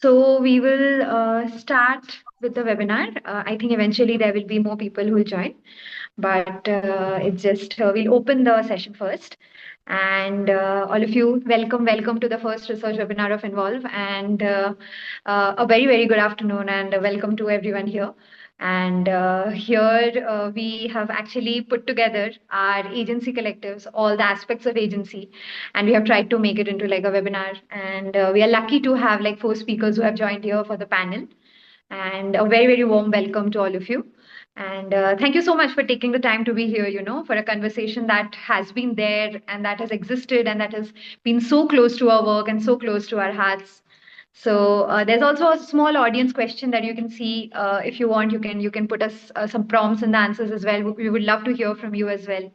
So we will start with the webinar. I think eventually there will be more people who will join, but it's just we'll open the session first. And all of you, welcome to the first research webinar of Involve, and a very, very good afternoon, and welcome to everyone here. And here we have actually put together our agency collectives, all the aspects of agency, and we have tried to make it into like a webinar. And we are lucky to have like four speakers who have joined here for the panel. And a very, very warm welcome to all of you. And thank you so much for taking the time to be here, for a conversation that has been there and that has existed and that has been so close to our work and so close to our hearts. So there's also a small audience question that you can see. If you want, you can put us some prompts and the answers as well. We would love to hear from you as well.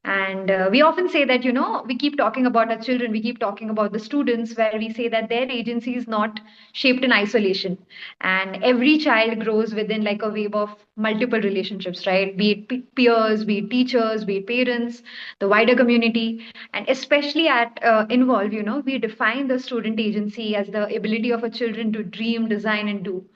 And we often say that, we keep talking about our children, we keep talking about the students, where we say that their agency is not shaped in isolation. And every child grows within like a web of multiple relationships, right? Be it peers, be it teachers, be it parents, the wider community. And especially at Involve, we define the student agency as the ability of a children to dream, design, and do.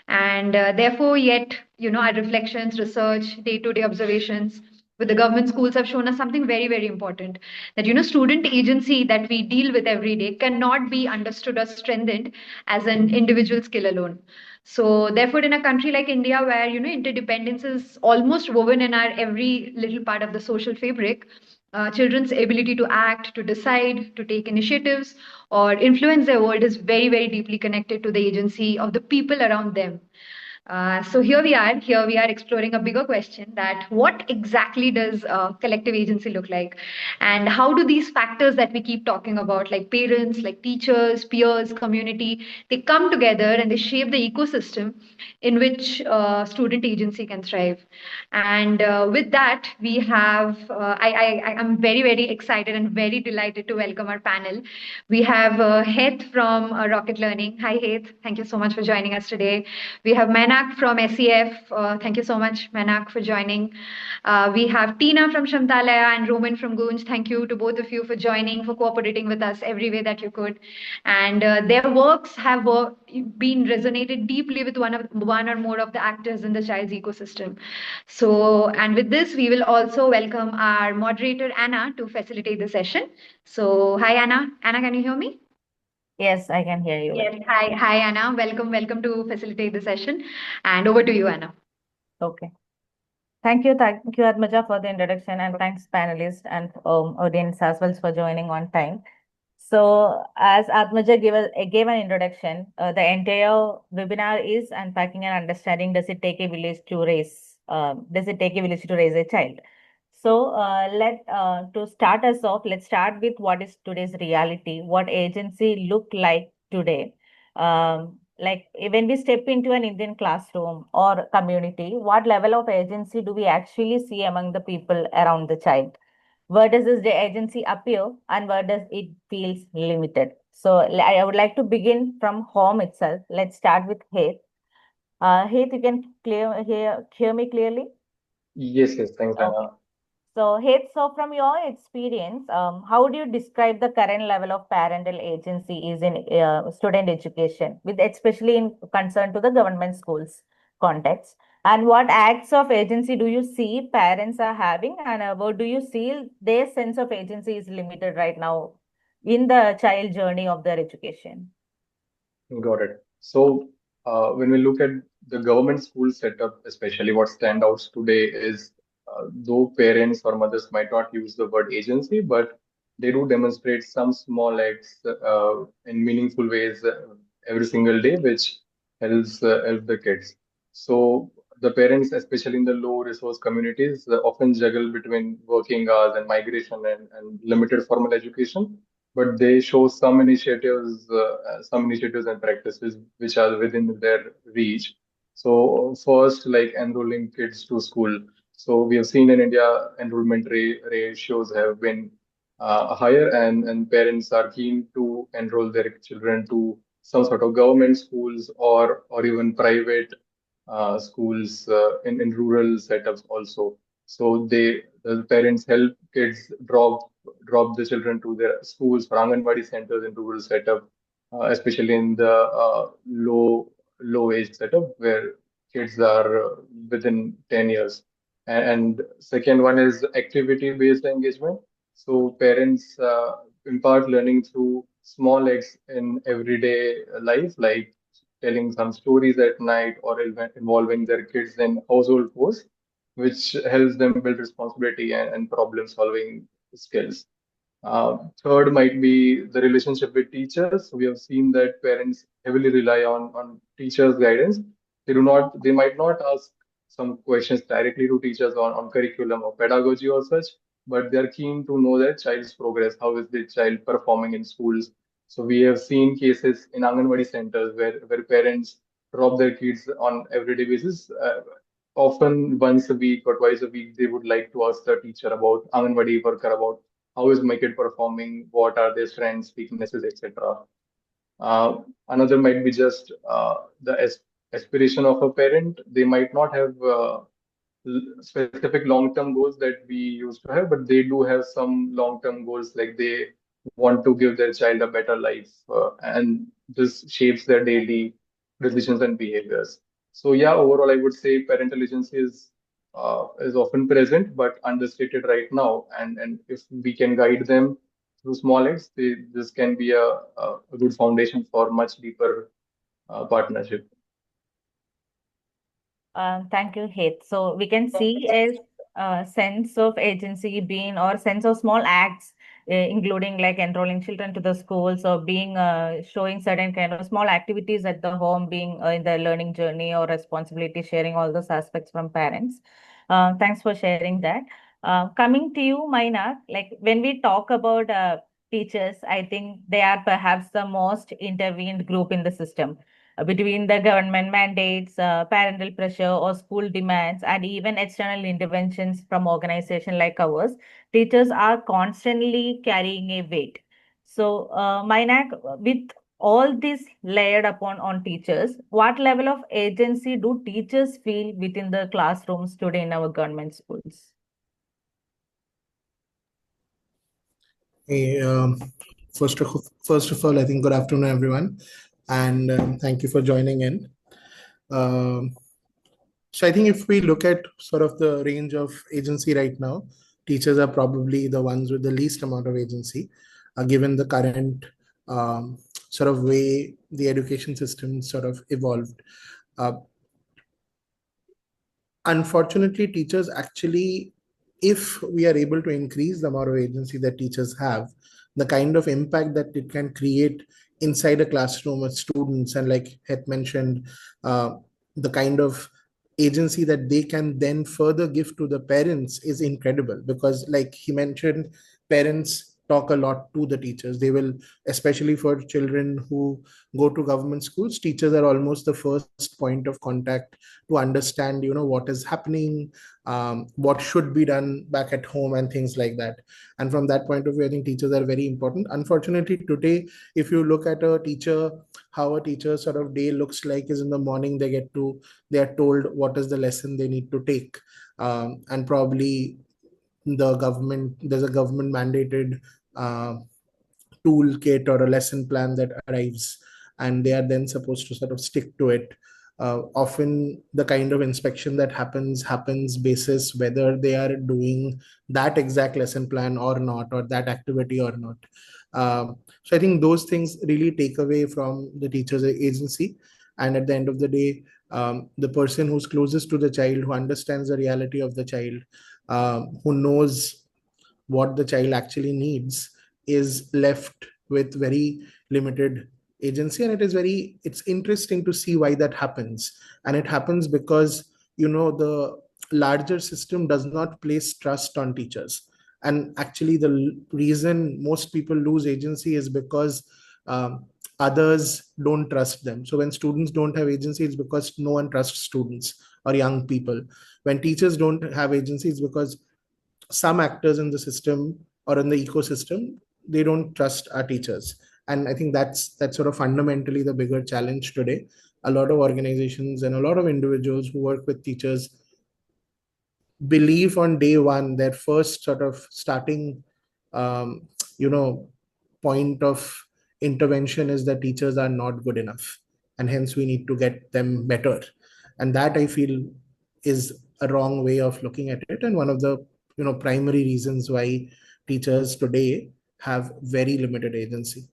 And therefore, yet, our reflections, research, day-to-day observations with the government schools have shown us something very, very important, that, student agency that we deal with every day cannot be understood or strengthened as an individual skill alone. So therefore, in a country like India, where, interdependence is almost woven in our every little part of the social fabric, children's ability to act, to decide, to take initiatives, or influence their world is very, very deeply connected to the agency of the people around them. So here we are exploring a bigger question, that what exactly does collective agency look like? And how do these factors that we keep talking about, like parents, like teachers, peers, community, they come together and they shape the ecosystem in which student agency can thrive? And with that, we have, I am very, very excited and very delighted to welcome our panel. We have Heth from Rocket Learning. Hi, Heth. Thank you so much for joining us today. We have Manak from SEF. Thank you so much, Manak, for joining. We have Tina from Shamtalaya and Roman from Gunj. Thank you to both of you for joining, for cooperating with us every way that you could. And their works have been resonated deeply with one or more of the actors in the child's ecosystem. So, and with this, we will also welcome our moderator, Anna, to facilitate the session. So, hi, Anna. Anna, can you hear me? Yes, I can hear you well. Yes. Hi, Anna. Welcome to facilitate the session. And over to you, Anna. Okay. Thank you, Atmaja, for the introduction, and thanks, panelists and audience as well for joining on time. So, as Atmaja gave an introduction, the entire webinar is unpacking and understanding, does it take a village to raise a child? So, to start us off, let's start with what is today's reality, what agency look like today. Like when we step into an Indian classroom or community, what level of agency do we actually see among the people around the child? Where does this agency appear and where does it feels limited? So I would like to begin from home itself. Let's start with Heath. Heath, you can hear me clearly? Yes, yes, thanks, Okay. Anna. So, Heath, so from your experience, how would you describe the current level of parental agency is in student education, with especially in concern to the government schools context? And what acts of agency do you see parents are having, and what do you see their sense of agency is limited right now in the child journey of their education? Got it. So, when we look at the government school setup, especially what stands out today is though parents or mothers might not use the word agency, but they do demonstrate some small acts in meaningful ways every single day, which help the kids. So, the parents, especially in the low resource communities, often juggle between working hours and migration and limited formal education, but they show some initiatives and practices which are within their reach. So first, like enrolling kids to school. So we have seen in India enrollment ratios have been higher, and parents are keen to enroll their children to some sort of government schools or even private schools in rural setups also. So the parents help kids drop the children to their schools or Anganwadi centers in rural setup. especially in the low age setup where kids are within 10 years. And second one is activity-based engagement. So parents impart learning through small acts in everyday life, like telling some stories at night or involving their kids in household chores, which helps them build responsibility and problem-solving skills. Third might be the relationship with teachers. We have seen that parents heavily rely on teachers' guidance. They might not ask some questions directly to teachers on curriculum or pedagogy or such, but they are keen to know their child's progress. How is the child performing in schools? So we have seen cases in Anganwadi centers where parents drop their kids on everyday basis. Often once a week or twice a week, they would like to ask the teacher about Anganwadi worker about how is my kid performing, what are their strengths, weaknesses, etc. Another might be just the aspiration of a parent. They might not have specific long-term goals that we used to have, but they do have some long-term goals, like they want to give their child a better life, and this shapes their daily decisions and behaviors. So yeah, overall, I would say parental agency is often present but understated right now, and if we can guide them through small acts, this can be a good foundation for much deeper partnership. Thank you, Hit. So we can see a sense of agency being or sense of small acts, including like enrolling children to the schools or being showing certain kind of small activities at the home, being in the learning journey or responsibility sharing, all those aspects from parents. Thanks for sharing that. Coming to you, Maina, like when we talk about teachers, I think they are perhaps the most intervened group in the system between the government mandates, parental pressure, or school demands, and even external interventions from organizations like ours, teachers are constantly carrying a weight. So, Mainak, with all this layered upon on teachers, what level of agency do teachers feel within the classrooms today in our government schools? Hey, first of all, I think good afternoon, everyone, and thank you for joining in. So I think if we look at sort of the range of agency right now, teachers are probably the ones with the least amount of agency, given the current sort of way the education system sort of evolved. Unfortunately, teachers actually, if we are able to increase the amount of agency that teachers have, the kind of impact that it can create inside a classroom with students, and like had mentioned, the kind of agency that they can then further give to the parents is incredible, because like he mentioned, parents talk a lot to the teachers. They will, especially for children who go to government schools, teachers are almost the first point of contact to understand, what is happening, what should be done back at home, and things like that. And from that point of view, I think teachers are very important. Unfortunately, today, if you look at a teacher, how a teacher sort of day looks like is in the morning, they are told what is the lesson they need to take, and probably there's a government mandated toolkit or a lesson plan that arrives, and they are then supposed to sort of stick to it. Often the kind of inspection that happens basis whether they are doing that exact lesson plan or not, or that activity or not. So I think those things really take away from the teacher's agency. And at the end of the day, the person who's closest to the child, who understands the reality of the child, who knows what the child actually needs, is left with very limited agency. And it's interesting to see why that happens. And it happens because the larger system does not place trust on teachers. And actually the reason most people lose agency is because others don't trust them. So when students don't have agency, it's because no one trusts students or young people. When teachers don't have agency, it's because some actors in the system or in the ecosystem, they don't trust our teachers. And I think that's sort of fundamentally the bigger challenge today. A lot of organizations and a lot of individuals who work with teachers believe on day one, their first sort of starting um, you know point of intervention is that teachers are not good enough, and hence we need to get them better. And that I feel is a wrong way of looking at it, and one of the primary reasons why teachers today have very limited agency.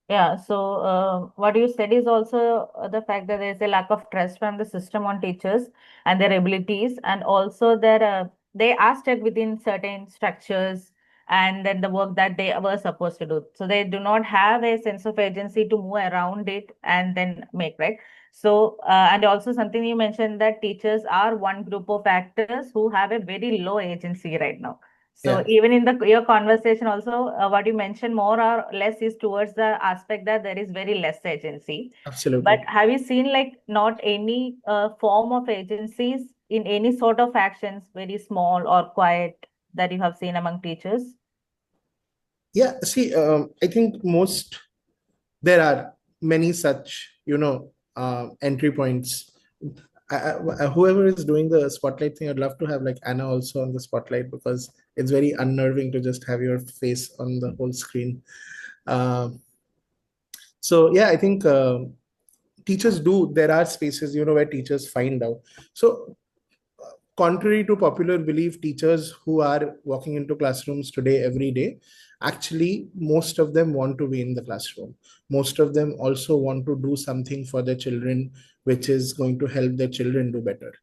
Yeah, so what you said is also the fact that there is a lack of trust from the system on teachers and their abilities, and also that they are stuck within certain structures and then the work that they were supposed to do. So they do not have a sense of agency to move around it and then make, right? So, and also something you mentioned that teachers are one group of actors who have a very low agency right now. So Yeah. even in your conversation also, what you mentioned more or less is towards the aspect that there is very less agency. Absolutely. But have you seen like not any form of agencies in any sort of actions, very small or quiet, that you have seen among teachers? Yeah, see, I think there are many such, entry points. Whoever is doing the spotlight thing, I'd love to have like Anna also on the spotlight, because it's very unnerving to just have your face on the whole screen. So yeah, I think teachers there are spaces, where teachers find out. So contrary to popular belief, teachers who are walking into classrooms today every day, actually most of them want to be in the classroom. Most of them also want to do something for their children which is going to help their children do better,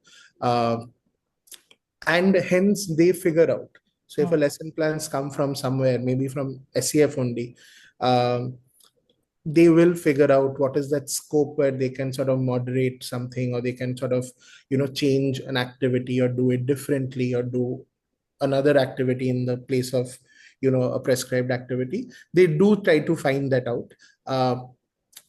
and hence they figure out. So if a lesson plans come from somewhere, maybe from SEF only, they will figure out what is that scope where they can sort of moderate something, or they can sort of change an activity or do it differently, or do another activity in the place of a prescribed activity. They do try to find that out,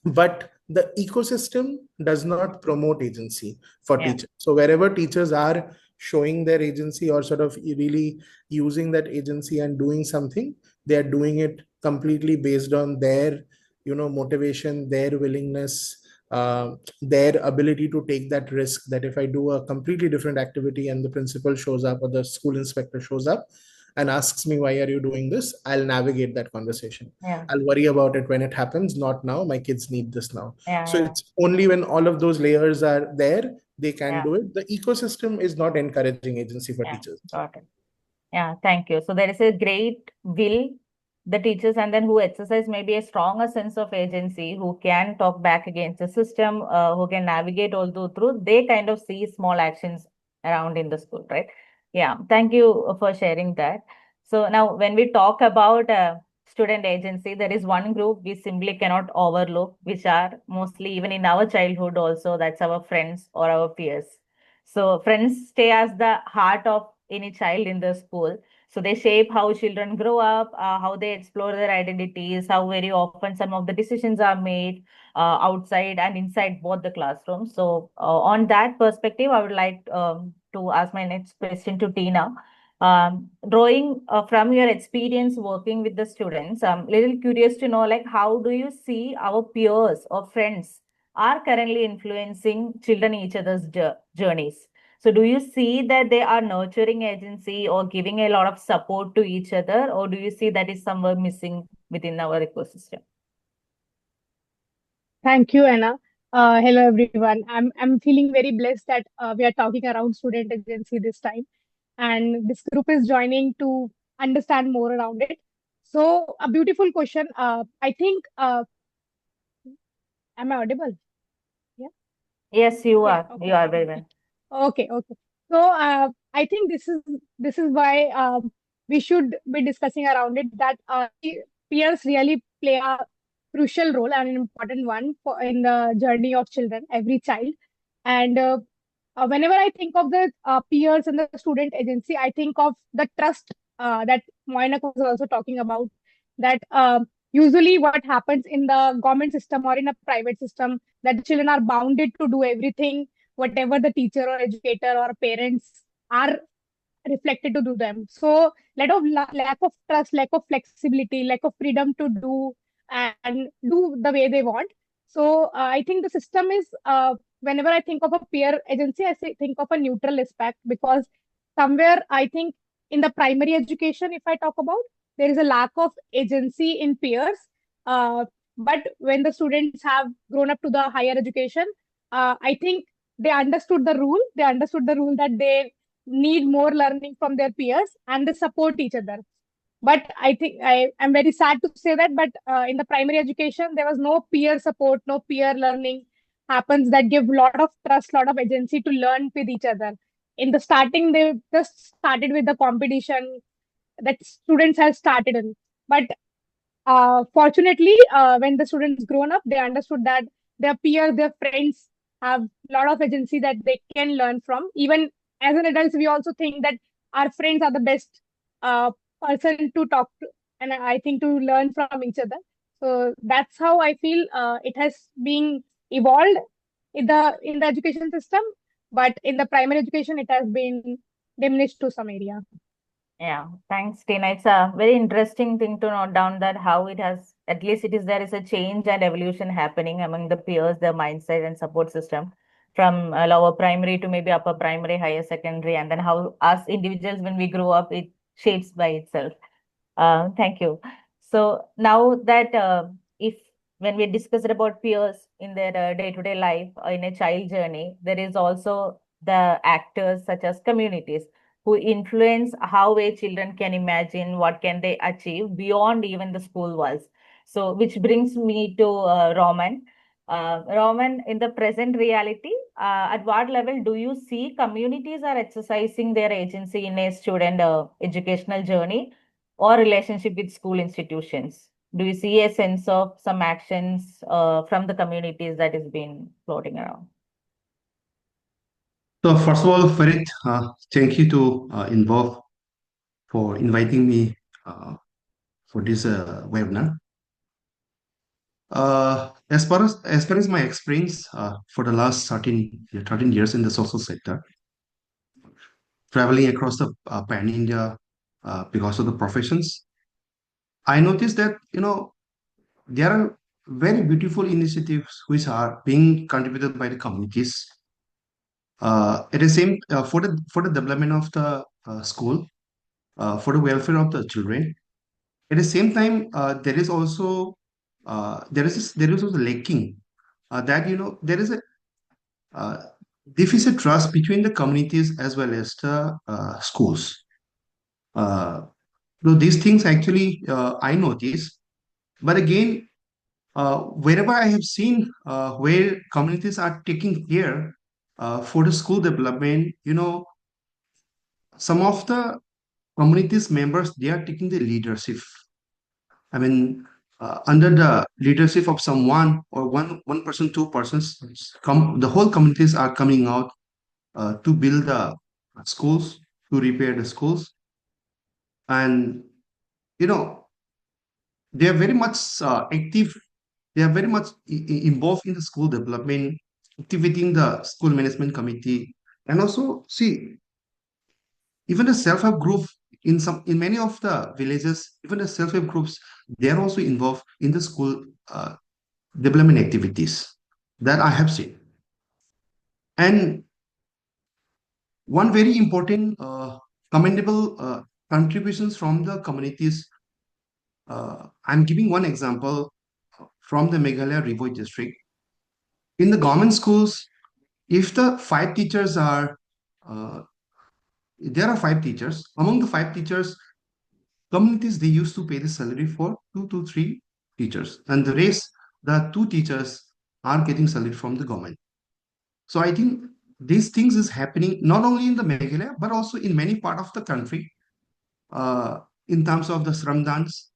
but the ecosystem does not promote agency for teachers. So wherever teachers are showing their agency or sort of really using that agency and doing something, they are doing it completely based on their motivation, their willingness, their ability to take that risk, that if I do a completely different activity and the principal shows up or the school inspector shows up and asks me, why are you doing this? I'll navigate that conversation. I'll worry about it when it happens, not now. My kids need this now. So it's only when all of those layers are there, they can do it. The ecosystem is not encouraging agency for teachers. Got it. Yeah, thank you. So there is a great will, the teachers, and then who exercise maybe a stronger sense of agency, who can talk back against the system, who can navigate all through, they kind of see small actions around in the school, right? Yeah, thank you for sharing that. So now when we talk about student agency, there is one group we simply cannot overlook, which are mostly even in our childhood also, that's our friends or our peers. So friends stay as the heart of any child in the school. So they shape how children grow up, how they explore their identities, how very often some of the decisions are made outside and inside both the classrooms. So on that perspective, I would like to ask my next question to Tina. Drawing from your experience working with the students, I'm little curious to know, like, how do you see our peers or friends are currently influencing children in each other's journeys? So do you see that they are nurturing agency or giving a lot of support to each other, or do you see that is somewhere missing within our ecosystem? Thank you, Anna. Hello, everyone. I'm feeling very blessed that we are talking around student agency this time, and this group is joining to understand more around it. So, a beautiful question. I think, am I audible? Yeah. Yes, you are. Okay. You are very well. Okay. So, I think this is why we should be discussing around it, that peers really play a crucial role and an important one in the journey of children, every child. And whenever I think of the peers and the student agency, I think of the trust that Moinak was also talking about. That usually what happens in the government system or in a private system, that the children are bounded to do everything, whatever the teacher or educator or parents are reflected to do them. So lack of trust, lack of flexibility, lack of freedom to do and do the way they want. So I think the system is, whenever I think of a peer agency, think of a neutral aspect, because somewhere I think in the primary education, if I talk about, there is a lack of agency in peers, But when the students have grown up to the higher education, I think they understood the rule. They understood the rule that they need more learning from their peers and they support each other. But I think I am very sad to say that, but in the primary education, there was no peer support, no peer learning happens that give lot of trust, lot of agency to learn with each other. In the starting, they just started with the competition that students have started in. But fortunately, when the students grown up, they understood that their peers, their friends have a lot of agency that they can learn from. Even as an adults, we also think that our friends are the best uh, person to talk to, and I think to learn from each other. So that's how I feel it has been evolved in the education system, but in the primary education, it has been diminished to some area. Yeah, thanks, Tina. It's a very interesting thing to note down that how it has, at least it is there is a change and evolution happening among the peers, the mindset and support system from lower primary to maybe upper primary, higher secondary, and then how us individuals, when we grow up, it shapes by itself. Thank you. So now that if when we discussed about peers in their day-to-day life in a child journey, there is also the actors such as communities who influence how a children can imagine what can they achieve beyond even the school walls. So which brings me to Roman. Roman, in the present reality, at what level do you see communities are exercising their agency in a student educational journey or relationship with school institutions? Do you see a sense of some actions from the communities that is being floating around? So first of all, Farid, thank you to Involve for inviting me for this webinar. As far as my experience for the last 13 years in the social sector, traveling across the pan India because of the professions, I noticed that there are very beautiful initiatives which are being contributed by the communities. At the same for the development of the school, for the welfare of the children. At the same time, there is also lacking that there is a uh, deficit trust between the communities as well as the schools. So these things actually I notice, but again, wherever I have seen where communities are taking care for the school development, some of the communities members they are taking the leadership. I mean, under the leadership of someone or one person, two persons, the whole communities are coming out to build the schools, to repair the schools, and you know they are very much active. They are very much involved in the school development, activating the school management committee, and also see even the self-help group in many of the villages, even the self-help groups, they are also involved in the school development activities that I have seen. And one very important commendable contributions from the communities. I'm giving one example from the Meghalaya Rivoi district. In the government schools, if the five teachers are there are five teachers. Among the five teachers, communities they used to pay the salary for 2 to 3 teachers, and the rest, the two teachers are getting salary from the government. So I think these things is happening not only in the Meghalaya but also in many part of the country. In terms of the Shramdans,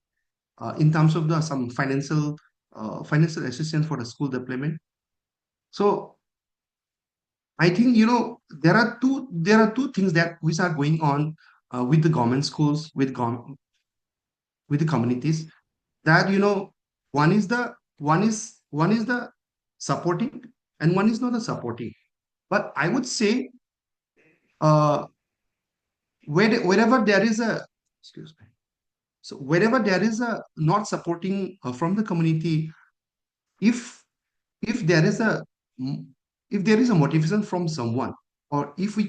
in terms of the some financial assistance for the school development. So I think there are two things that which are going on with the government schools with the communities that one is the supporting and one is not the supporting. But I would say uh, wherever there is a excuse me. So wherever there is a not supporting from the community, if if there is a if there is a motivation from someone, or uh, if we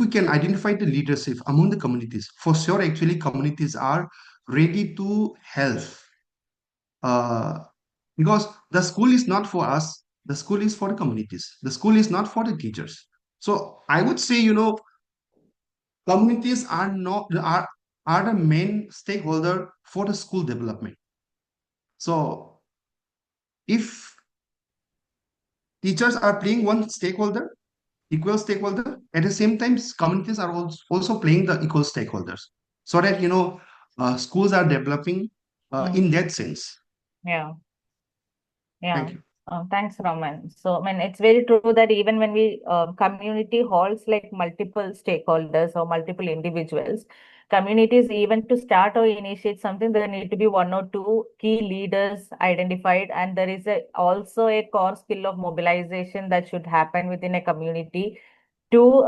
can identify the leadership among the communities, for sure, actually, communities are ready to help. Because the school is not for us, the school is for the communities. The school is not for the teachers. So I would say, communities are not are the main stakeholder for the school development. So if teachers are playing one stakeholder, equal stakeholder, at the same time, communities are also playing the equal stakeholders, so that schools are developing in that sense. Yeah. Yeah. Thank you. Thanks, Raman. So, I mean, it's very true that even when we community holds like multiple stakeholders or multiple individuals, communities, even to start or initiate something, there need to be one or two key leaders identified, and there is also a core skill of mobilization that should happen within a community to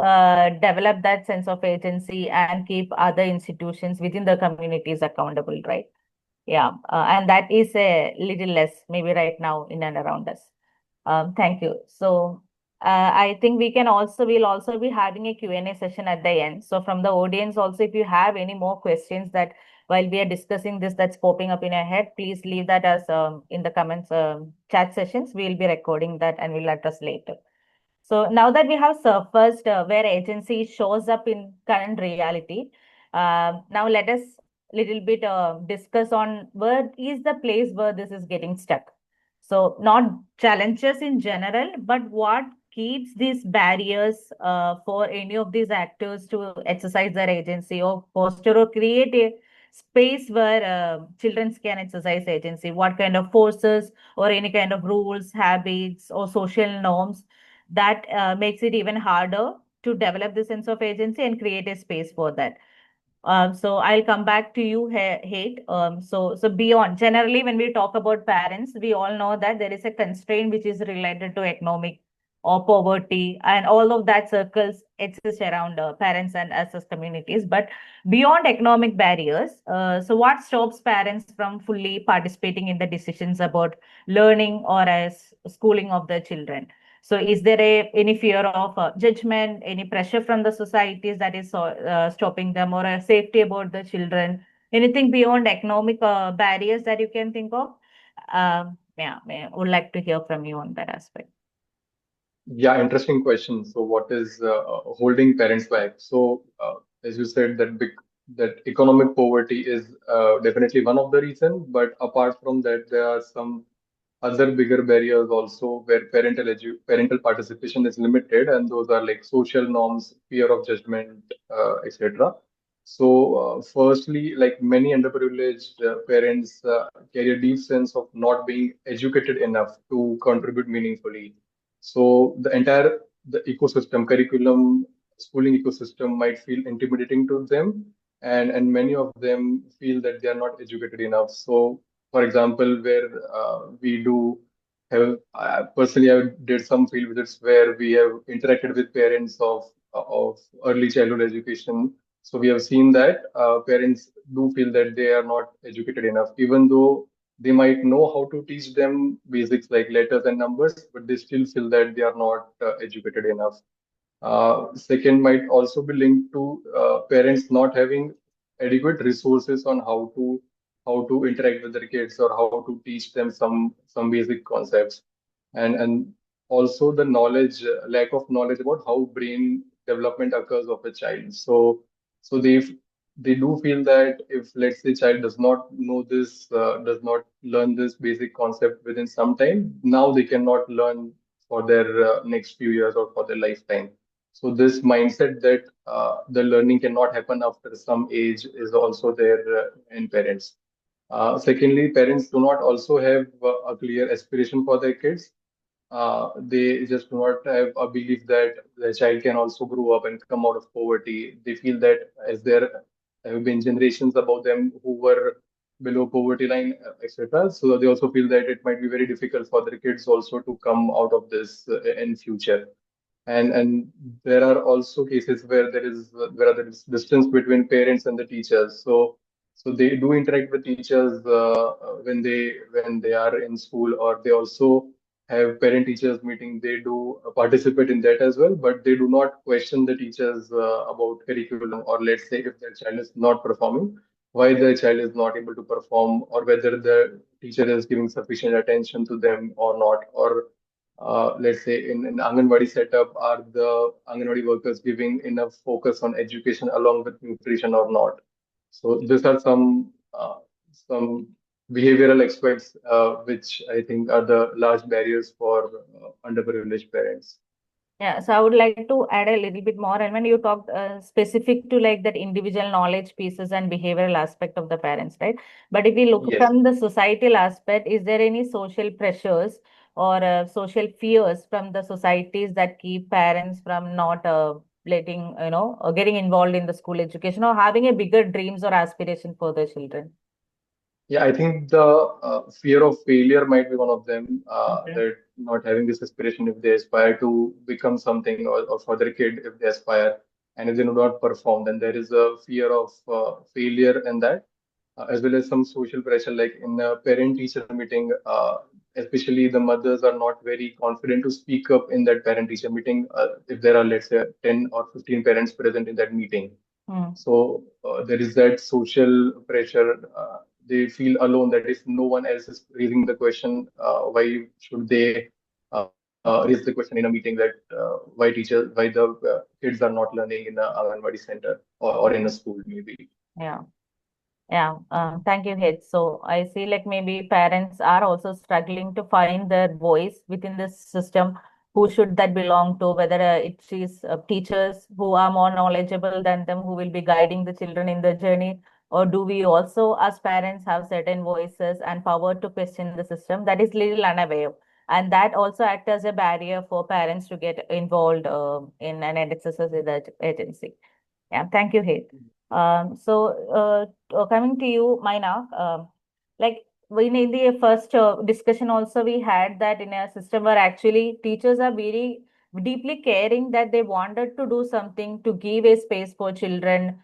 develop that sense of agency and keep other institutions within the communities accountable, right? Yeah, and that is a little less maybe right now in and around us. Thank you. So I think we'll also be having a Q&A session at the end. So from the audience also, if you have any more questions that while we are discussing this that's popping up in your head, please leave that as in the comments chat sessions. We'll be recording that and we'll address later. So now that we have surfaced where agency shows up in current reality, now let us little bit discuss on where is the place where this is getting stuck. So not challenges in general, but what keeps these barriers for any of these actors to exercise their agency or foster or create a space where children can exercise agency? What kind of forces or any kind of rules, habits, or social norms that makes it even harder to develop the sense of agency and create a space for that. So I'll come back to you, Hate. So beyond, generally, when we talk about parents, we all know that there is a constraint which is related to economic or poverty, and all of that circles exist around parents and us as communities. But beyond economic barriers, so what stops parents from fully participating in the decisions about learning or as schooling of their children? So is there any fear of judgment, any pressure from the societies that is stopping them, or a safety about the children? Anything beyond economic barriers that you can think of? Yeah, would like to hear from you on that aspect. Yeah, interesting question. So, what is holding parents back? So, as you said, that economic poverty is definitely one of the reasons. But apart from that, there are some other bigger barriers also where parental participation is limited, and those are like social norms, fear of judgment, etc. So, firstly, like many underprivileged parents carry a deep sense of not being educated enough to contribute meaningfully. So the ecosystem, curriculum, schooling ecosystem might feel intimidating to them, and many of them feel that they are not educated enough. So, for example, where we do have personally, I did some field visits where we have interacted with parents of early childhood education. So we have seen that parents do feel that they are not educated enough, even though they might know how to teach them basics like letters and numbers, but they still feel that they are not educated enough. Second might also be linked to parents not having adequate resources on how to interact with their kids or how to teach them some basic concepts, and also the lack of knowledge about how brain development occurs of a child. So they do feel that if, let's say, child does not know this, does not learn this basic concept within some time, now they cannot learn for their next few years or for their lifetime. So this mindset that the learning cannot happen after some age is also there in parents. Secondly, parents do not also have a clear aspiration for their kids. They just do not have a belief that the child can also grow up and come out of poverty. They feel that as there have been generations above them who were below poverty line, etc. So they also feel that it might be very difficult for their kids also to come out of this in future. And there are also cases where there is distance between parents and the teachers. So they do interact with teachers when they are in school, or they also have parent teachers meeting. They do participate in that as well, but they do not question the teachers about curriculum, or let's say if their child is not performing, why the child is not able to perform, or whether the teacher is giving sufficient attention to them or not, or let's say in an Anganwadi setup, are the Anganwadi workers giving enough focus on education along with nutrition or not? So these are some behavioral aspects which I think are the large barriers for underprivileged parents. Yeah, so I would like to add a little bit more. And when you talked specific to like that individual knowledge pieces and behavioral aspect of the parents, right? But if we look Yes. from the societal aspect, is there any social pressures or social fears from the societies that keep parents from not letting, getting involved in the school education or having a bigger dreams or aspiration for their children? Yeah, I think the fear of failure might be one of them, Okay. that not having this aspiration if they aspire to become something, or for their kid if they aspire, and if they do not perform, then there is a fear of failure in that, as well as some social pressure, like in a parent-teacher meeting, especially the mothers are not very confident to speak up in that parent-teacher meeting, if there are, let's say, 10 or 15 parents present in that meeting. Hmm. So there is that social pressure. They feel alone, that if no one else is raising the question, why should they raise the question in a meeting, that why the kids are not learning in a Anganwadi center, or in a school maybe. Yeah. Yeah, thank you, Hit. So I see like maybe parents are also struggling to find their voice within this system. Who should that belong to? Whether it is teachers who are more knowledgeable than them, who will be guiding the children in the journey, or do we also, as parents, have certain voices and power to question the system that is little unaware, and that also act as a barrier for parents to get involved in an NSS agency. Yeah, thank you, Hit. Coming to you, Maina, like in the first discussion also we had that in a system where actually teachers are very deeply caring that they wanted to do something to give a space for children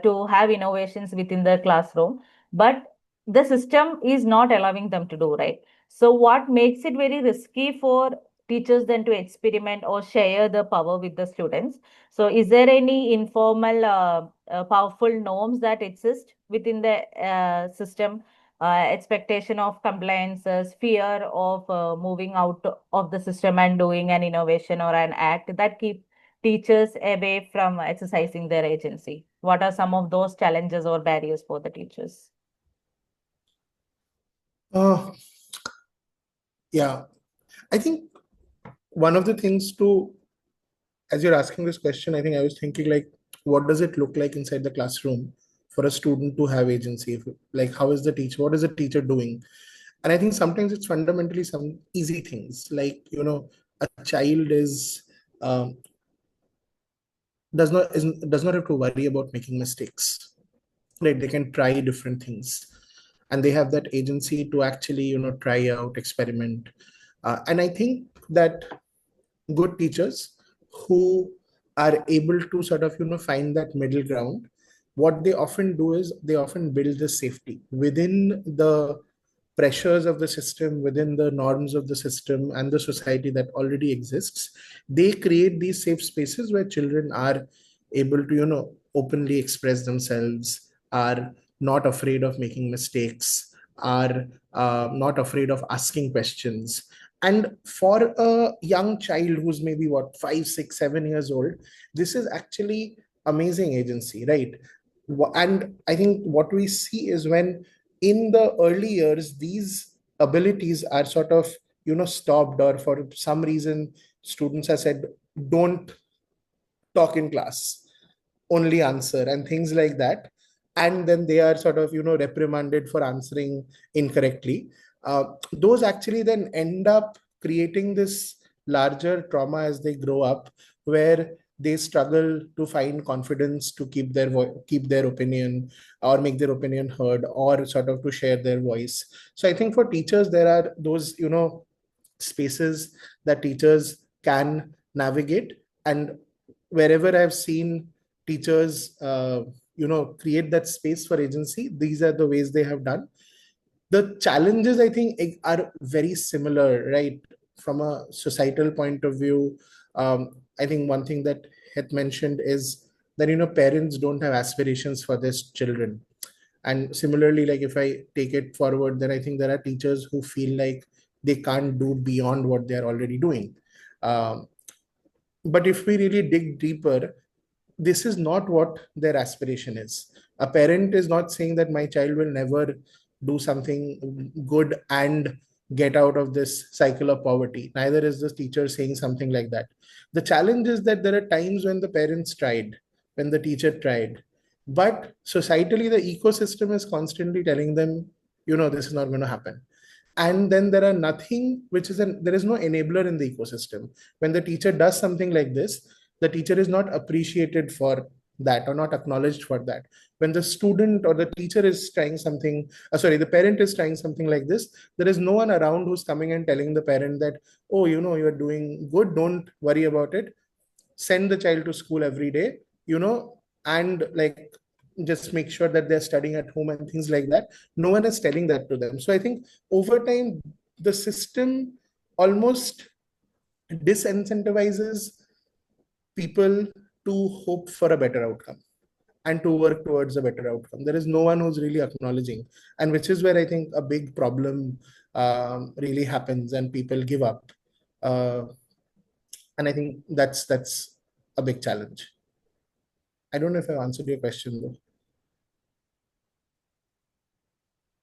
to have innovations within the classroom, but the system is not allowing them to do, right? So what makes it very risky for teachers then to experiment or share the power with the students? So, is there any informal, powerful norms that exist within the system? Expectation of compliances, fear of moving out of the system and doing an innovation or an act that keep teachers away from exercising their agency? What are some of those challenges or barriers for the teachers? Uh, yeah, I think one of the things as you're asking this question, I think I was thinking like, what does it look like inside the classroom for a student to have agency? Like, how is the teacher? What is the teacher doing? And I think sometimes it's fundamentally some easy things, like a child um, does not have to worry about making mistakes. Right? They can try different things, and they have that agency to actually try out, experiment. And I think that good teachers who are able to sort of find that middle ground, what they often do is they often build the safety within the pressures of the system, within the norms of the system and the society that already exists. They create these safe spaces where children are able to openly express themselves, are not afraid of making mistakes, are not afraid of asking questions. And for a young child who's maybe what, 5, 6, 7 years old, this is actually amazing agency, right? And I think what we see is when in the early years these abilities are sort of stopped, or for some reason students are said, don't talk in class, only answer, and things like that, and then they are sort of reprimanded for answering incorrectly. Those actually then end up creating this larger trauma as they grow up, where they struggle to find confidence to keep their opinion, or make their opinion heard, or sort of to share their voice. So I think for teachers there are those spaces that teachers can navigate. And wherever I've seen teachers create that space for agency, these are the ways they have done. The challenges, I think, are very similar, right? From a societal point of view, I think one thing that had mentioned is that parents don't have aspirations for their children. And similarly, like if I take it forward, then I think there are teachers who feel like they can't do beyond what they're already doing. Um, but if we really dig deeper, this is not what their aspiration is. A parent is not saying that my child will never do something good and get out of this cycle of poverty. Neither is the teacher saying something like that. The challenge is that there are times when the parents tried, when the teacher tried, but societally, the ecosystem is constantly telling them, this is not going to happen. And then there are nothing which is there is no enabler in the ecosystem. When the teacher does something like this, the teacher is not appreciated for that or not acknowledged for that. When the student or the teacher is trying something, the parent is trying something like this, there is no one around who's coming and telling the parent that, oh, you're doing good, don't worry about it, send the child to school every day, and like just make sure that they're studying at home and things like that. No one is telling that to them. So I think over time, the system almost disincentivizes people to hope for a better outcome and to work towards a better outcome. There is no one who's really acknowledging, and which is where I think a big problem really happens and people give up. And I think that's a big challenge. I don't know if I've answered your question though.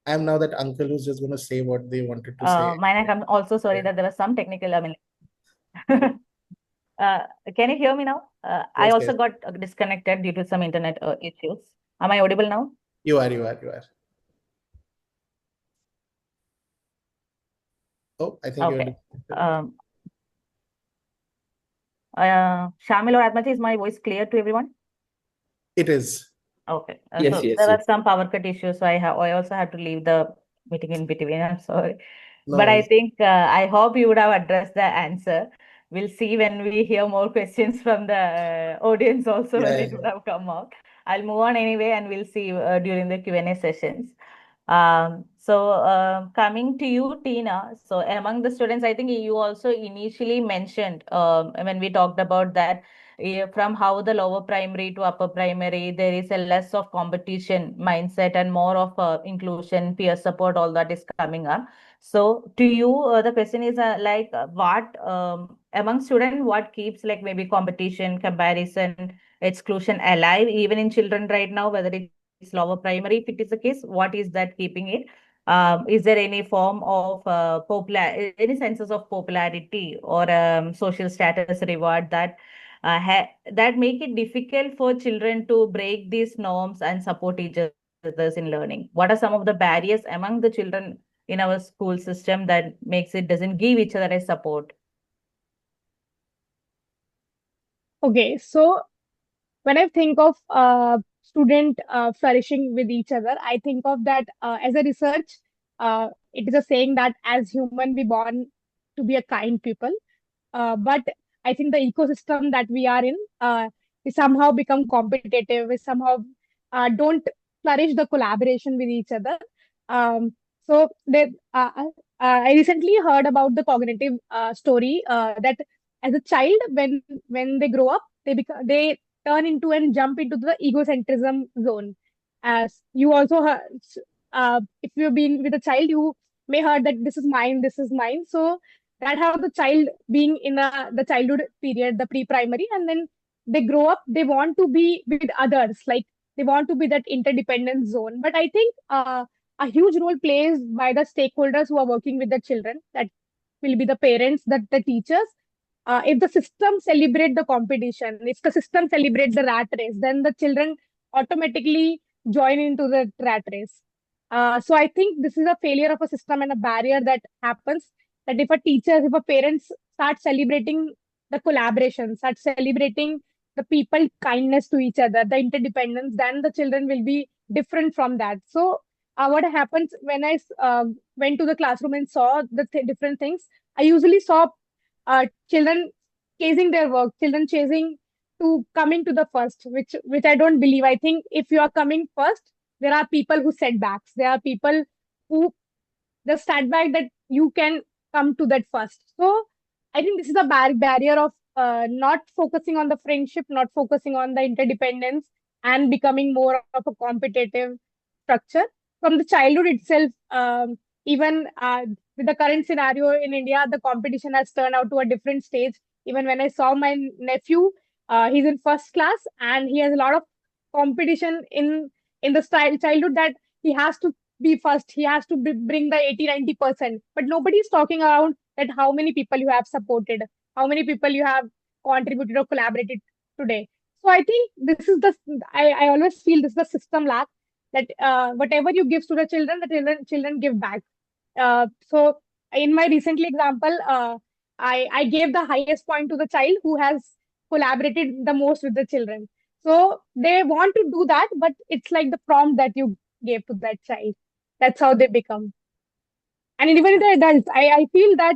I am now that uncle who's just going to say what they wanted to say. Mainak, I'm also sorry that there was some technical, can you hear me now? I Yes, also yes. got disconnected due to some internet issues. Am I audible now? You are. Oh, I think Okay. you're. Shamil or Atmaji, is my voice clear to everyone? It is. Okay. Yes, So yes, there yes. was some power cut issue, so I also had to leave the meeting in between. I'm sorry. No But I worries. think I hope you would have addressed the answer. We'll see when we hear more questions from the audience also, Yeah, whether yeah, it would have come out. I'll move on anyway, and we'll see during the Q&A sessions. Coming to you, Tina. So among the students, I think you also initially mentioned when we talked about that from how the lower primary to upper primary, there is a less of competition mindset and more of inclusion, peer support, all that is coming up. So to you, the question is what among students, what keeps like maybe competition, comparison, exclusion alive even in children right now, whether it's lower primary, if it is the case, what is that keeping it? Is there any form of any senses of popularity or social status reward that that make it difficult for children to break these norms and support each other in learning? What are some of the barriers among the children in our school system that makes it doesn't give each other a support? Okay, so when I think of student flourishing with each other, I think of that as a research. It is a saying that as human, we born to be a kind people. But I think the ecosystem that we are in, we somehow become competitive. We somehow don't flourish the collaboration with each other. So they, I recently heard about the cognitive story that as a child, when they grow up, they turn into and jump into the egocentrism zone. As you also heard, if you've been with a child, you may heard that this is mine, this is mine. So that how the child being in the childhood period, the pre-primary, and then they grow up, they want to be with others, like they want to be that interdependence zone. But I think a huge role plays by the stakeholders who are working with the children, that will be the parents, that the teachers. If the system celebrate the competition, if the system celebrate the rat race, then the children automatically join into the rat race. So I think this is a failure of a system and a barrier that happens, that if a teacher, if a parents start celebrating the collaboration, start celebrating the people kindness to each other, the interdependence, then the children will be different from that. So what happens when I went to the classroom and saw the different things, I usually saw children chasing their work, children chasing to coming to the first, which I don't believe. I think if you are coming first, there are people who set backs. There are people who the setback that you can come to that first. So I think this is a barrier of not focusing on the friendship, not focusing on the interdependence, and becoming more of a competitive structure from the childhood itself. Even with the current scenario in India, the competition has turned out to a different stage. Even when I saw my nephew, he's in first class and he has a lot of competition in the childhood, that he has to be first. He has to bring the 80-90%. But nobody is talking around that how many people you have supported, how many people you have contributed or collaborated today. So I think this is I always feel this is the system lack, that whatever you give to the children, children give back. So in my recently example, I gave the highest point to the child who has collaborated the most with the children. So they want to do that, but it's like the prompt that you gave to that child. That's how they become. And even the adults, I feel that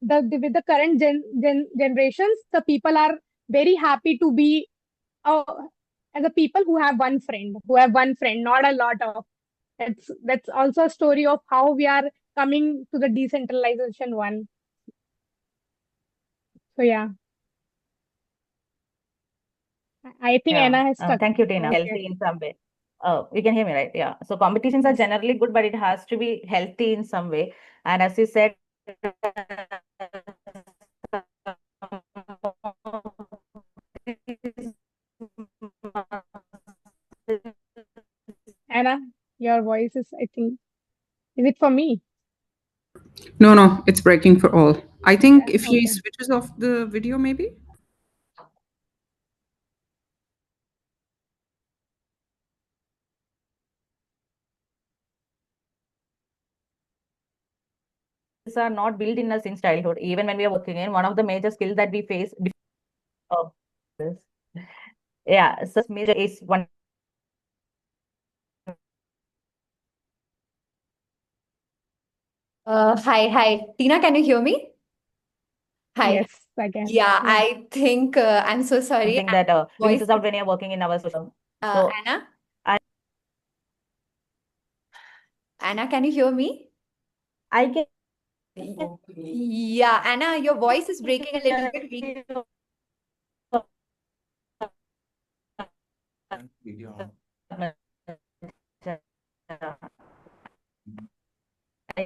with the current generations, the people are very happy to be uh, as a people who have one friend, not a lot of. That's also a story of how we are coming to the decentralization one. So yeah, I think Yeah. Anna has stuck. Thank you, Tina. Okay. Healthy in some way. You can hear me, right? Yeah. So competitions are generally good, but it has to be healthy in some way. And as you said, Anna, your voice is, I think, is it for me? No, it's breaking for all. I think if he Okay. switches off the video, maybe. are not built in us since childhood. Even when we are working in, one of the major skills that we face. Oh, this. Yeah, so major is one. Hi. Tina, can you hear me? Hi. Yes, I can. Yeah, Yeah. I think I'm so sorry. Something that we voice miss out when you're working in our system. So Anna? Anna, can you hear me? I can. Yeah, Anna, your voice is breaking a little bit.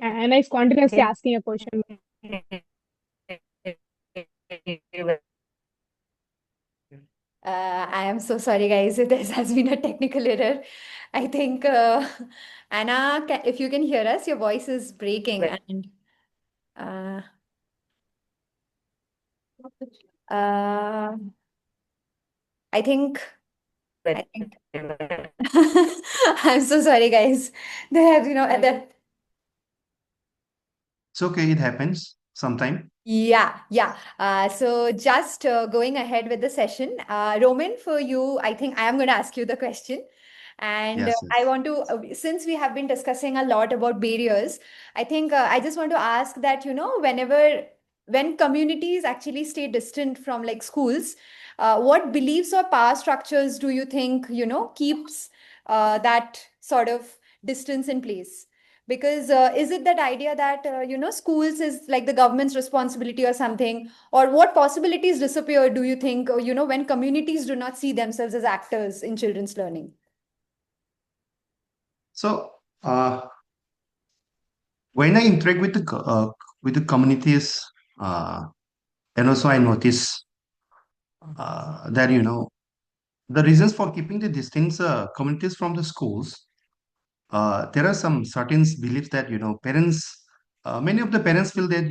Anna is continuously asking a question. I am so sorry, guys. There has been a technical error. I think, Anna, if you can hear us, your voice is breaking. And I think I'm so sorry, guys. There have, It's okay, it happens sometime. Yeah. So just going ahead with the session, Roman, for you, I think I am going to ask you the question. And Yes, I yes. want to, since we have been discussing a lot about barriers, I think I just want to ask that, when communities actually stay distant from like schools, what beliefs or power structures do you think, keeps that sort of distance in place? Because is it that idea that schools is like the government's responsibility or something, or what possibilities disappear, do you think, when communities do not see themselves as actors in children's learning? So, when I interact with the communities, and also I notice that the reasons for keeping the distance communities from the schools, there are some certain beliefs that parents, many of the parents feel that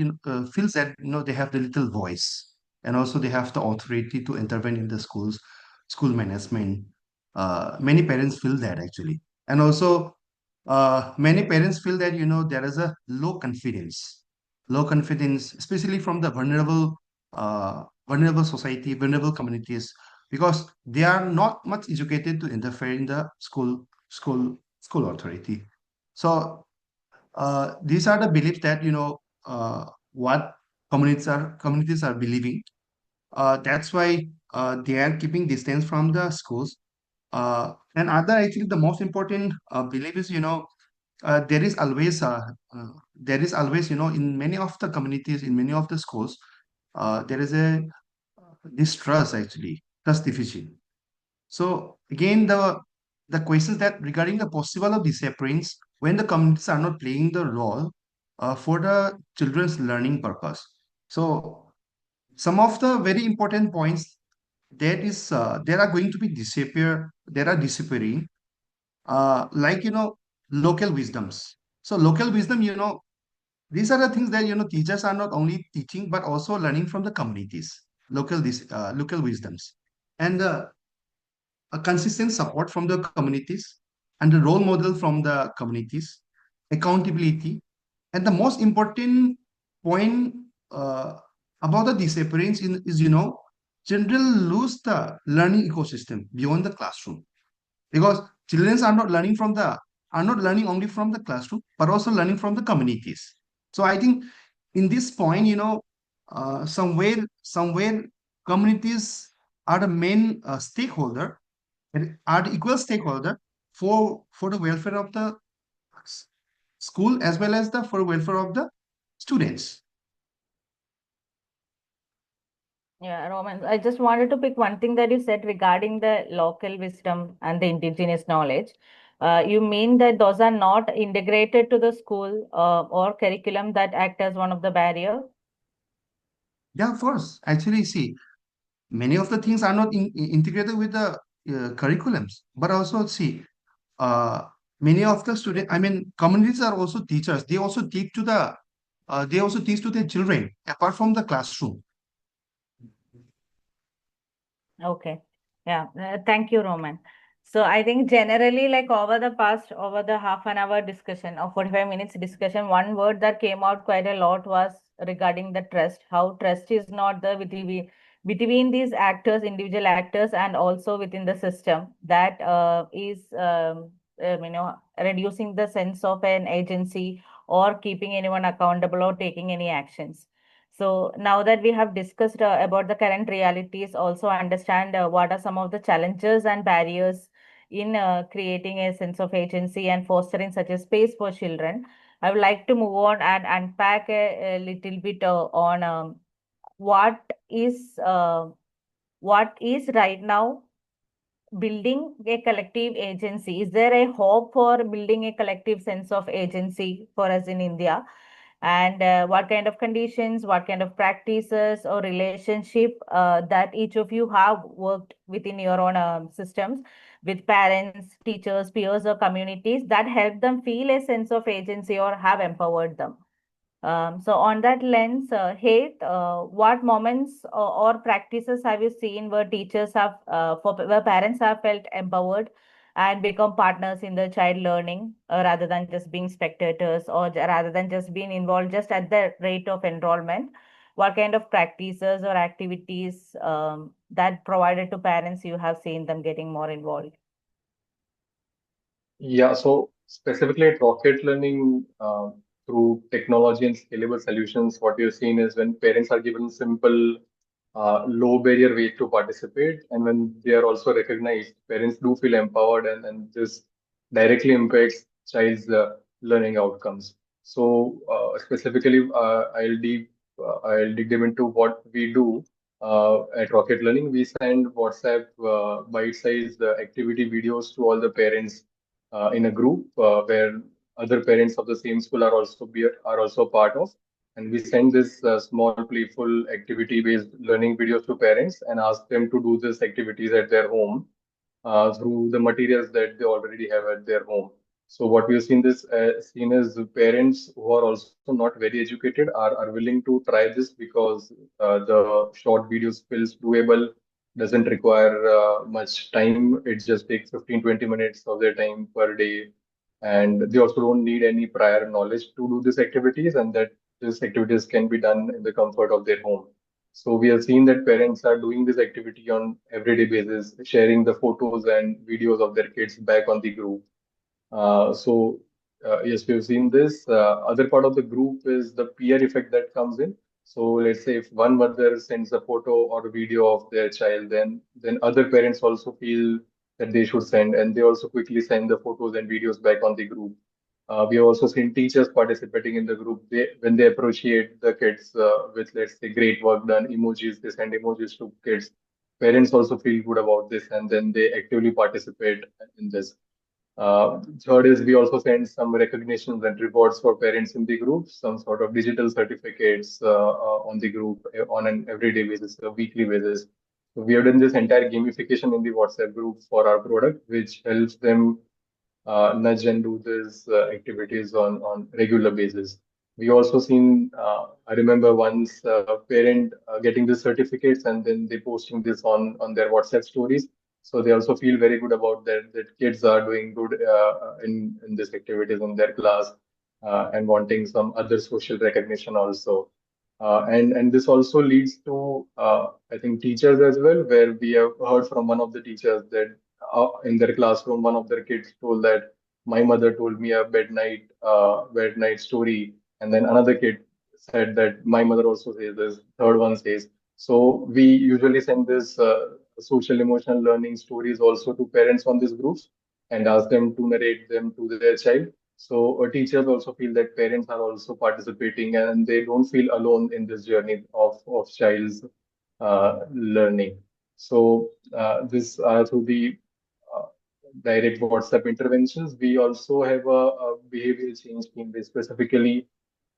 feels that they have the little voice, and also they have the authority to intervene in the school management. Many parents feel that actually, and also many parents feel that there is a low confidence, especially from the vulnerable society, vulnerable communities, because they are not much educated to interfere in the school authority. So these are the beliefs that what communities are believing. That's why they are keeping distance from the schools. And other actually the most important belief is there is always in many of the communities, in many of the schools, there is a distrust, actually trust deficit. So again, the questions that regarding the possible of disappearance when the communities are not playing the role for the children's learning purpose. So some of the very important points that is there are going to be there are disappearing, like local wisdoms. So local wisdom, these are the things that teachers are not only teaching but also learning from the communities, local wisdoms, and a consistent support from the communities, and a role model from the communities, accountability, and the most important point uh, about the disappearance is children lose the learning ecosystem beyond the classroom, because children are not learning only from the classroom but also learning from the communities. So I think in this point, somewhere communities are the main stakeholder, and are the equal stakeholder for the welfare of the s- school as well as the for welfare of the students. Yeah, Roman, I just wanted to pick one thing that you said regarding the local wisdom and the indigenous knowledge. You mean that those are not integrated to the school or curriculum that act as one of the barrier? Yeah, of course. Actually, see, many of the things are not integrated with the curriculums, but also see, uh, many of the students, I mean, communities are also teachers. They also teach to their children apart from the classroom. Okay. Yeah. Thank you, Roman. So I think generally, like over the half an hour discussion or 45 minutes discussion, one word that came out quite a lot was regarding the trust, how trust is not the between these actors, individual actors, and also within the system that is, reducing the sense of an agency or keeping anyone accountable or taking any actions. So now that we have discussed about the current realities, also understand what are some of the challenges and barriers in creating a sense of agency and fostering such a space for children. I would like to move on and unpack a little bit on what is right now building a collective agency. Is there a hope for building a collective sense of agency for us in India? And what kind of conditions, what kind of practices or relationship that each of you have worked within your own systems with parents, teachers, peers, or communities that help them feel a sense of agency or have empowered them? So on that lens, Heth, what moments or practices have you seen where teachers have, where parents have felt empowered and become partners in the child learning rather than just being spectators or rather than just being involved just at the rate of enrollment? What kind of practices or activities that provided to parents you have seen them getting more involved? Yeah, so specifically at Rocket Learning, through technology and scalable solutions, what you've seen is when parents are given simple, low barrier ways to participate, and when they are also recognized, parents do feel empowered, and this directly impacts child's learning outcomes. So specifically, I'll dig them into what we do at Rocket Learning. We send WhatsApp bite-sized activity videos to all the parents in a group where other parents of the same school are also part of, and we send this small playful activity based learning videos to parents and ask them to do these activities at their home through the materials that they already have at their home. So what we have seen is the parents who are also not very educated are willing to try this because the short videos feels doable, doesn't require much time. It just takes 15-20 minutes of their time per day. And they also don't need any prior knowledge to do these activities, and that these activities can be done in the comfort of their home. So we have seen that parents are doing this activity on everyday basis, sharing the photos and videos of their kids back on the group. Yes, we've seen this. Other part of the group is the peer effect that comes in. So let's say if one mother sends a photo or a video of their child, then other parents also feel that they should send, and they also quickly send the photos and videos back on the group. We have also seen teachers participating in the group. When they appreciate the kids with, let's say, great work done, emojis, they send emojis to kids. parents also feel good about this, and then they actively participate in this. Third is we also send some recognitions and rewards for parents in the group, some sort of digital certificates on the group on an everyday basis, a weekly basis. So we have done this entire gamification in the WhatsApp group for our product, which helps them nudge and do these activities on regular basis. We also seen, I remember once a parent getting the certificates and then they posting this on their WhatsApp stories. So they also feel very good about that kids are doing good in these activities in their class and wanting some other social recognition also. And this also leads to I think teachers as well, where we have heard from one of the teachers that in their classroom, one of their kids told that my mother told me a bed night story, and then another kid said that my mother also says this. Third one says. So we usually send this social emotional learning stories also to parents on these groups and ask them to narrate them to their child. So teachers also feel that parents are also participating and they don't feel alone in this journey of child's learning. So this through the uh, direct WhatsApp interventions. We also have a behavioral change team. Where specifically,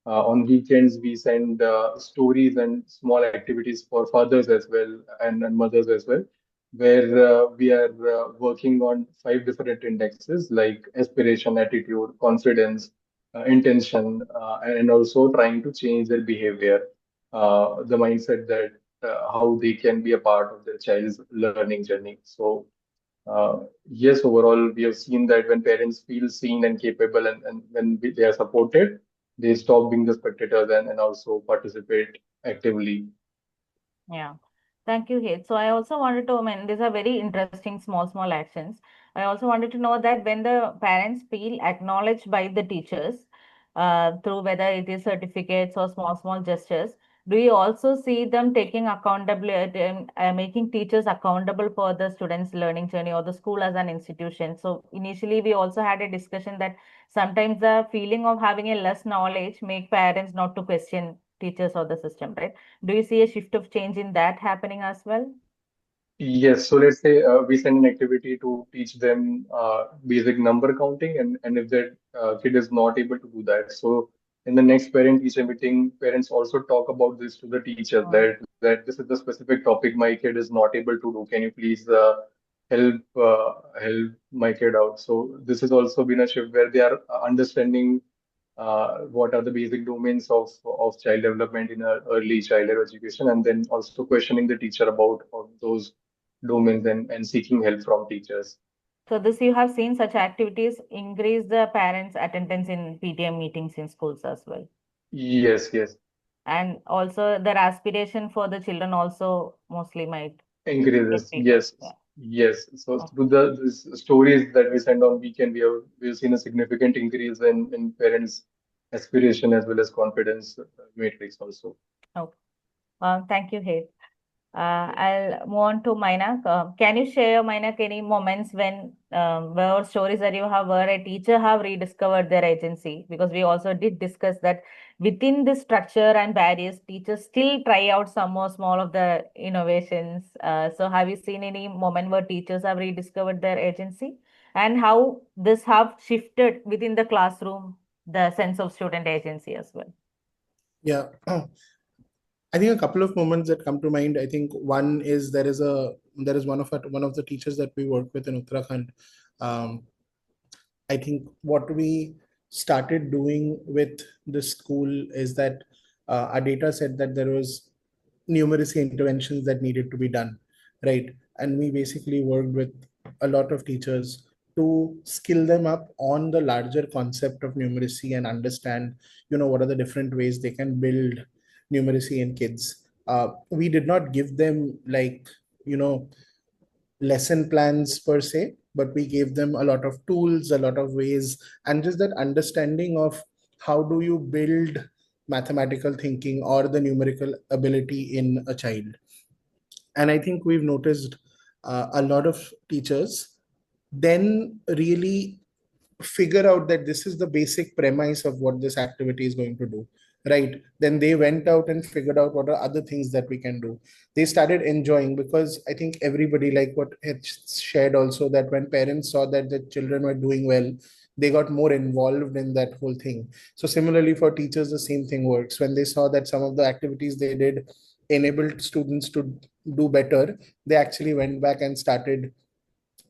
on weekends, we send stories and small activities for fathers as well and mothers as well, where we are working on 5 different indexes like aspiration, attitude, confidence, intention, and also trying to change their behavior, the mindset that how they can be a part of their child's learning journey. So yes, overall, we have seen that when parents feel seen and capable and when they are supported, they stop being the spectators and also participate actively. Yeah. Thank you, Hit. So I also wanted to, I mean, these are very interesting small actions. I also wanted to know that when the parents feel acknowledged by the teachers, through whether it is certificates or small gestures, do you also see them taking accountability and making teachers accountable for the students' learning journey or the school as an institution? So initially, we also had a discussion that sometimes the feeling of having a less knowledge make parents not to question teachers or the system, right? Do you see a shift of change in that happening as well? Yes, so let's say we send an activity to teach them basic number counting, and if that kid is not able to do that, so in the next parent-teacher meeting, parents also talk about this to the teachers Oh, that this is the specific topic my kid is not able to do. Can you please help my kid out? So this has also been a shift where they are understanding what are the basic domains of child development in early childhood education, and then also questioning the teacher about of those domains and seeking help from teachers. so this you have seen such activities increase the parents' attendance in PTM meetings in schools as well. Yes, yes, And also their aspiration for the children also mostly might get increases. bigger. Yes, Yeah. yes. So Okay. through the these stories that we send on weekend, we've seen a significant increase in parents' aspiration as well as confidence matrix also. Okay. Thank you, Hit. I'll move on to Mainak. Can you share, Mainak, any moments when where stories that you have where a teacher have rediscovered their agency? Because we also did discuss that within the structure and barriers, teachers still try out some more small of the innovations. So have you seen any moment where teachers have rediscovered their agency? And how this have shifted within the classroom, the sense of student agency as well? Yeah. I think a couple of moments that come to mind. I think one is there is one of the teachers that we work with in Uttarakhand. Um, I think what we started doing with the school is that our data said that there was numeracy interventions that needed to be done, right? And we basically worked with a lot of teachers to skill them up on the larger concept of numeracy and understand, what are the different ways they can build numeracy in kids. We did not give them like, you know, lesson plans per se, but we gave them a lot of tools, a lot of ways, and just that understanding of how do you build mathematical thinking or the numerical ability in a child. And I think we've noticed a lot of teachers then really figure out that this is the basic premise of what this activity is going to do. right? Then they went out and figured out what are other things that we can do. They started enjoying, because I think everybody, like what had shared also, that when parents saw that the children were doing well, they got more involved in that whole thing. So similarly for teachers, the same thing works. When they saw that some of the activities they did enabled students to do better, they actually went back and started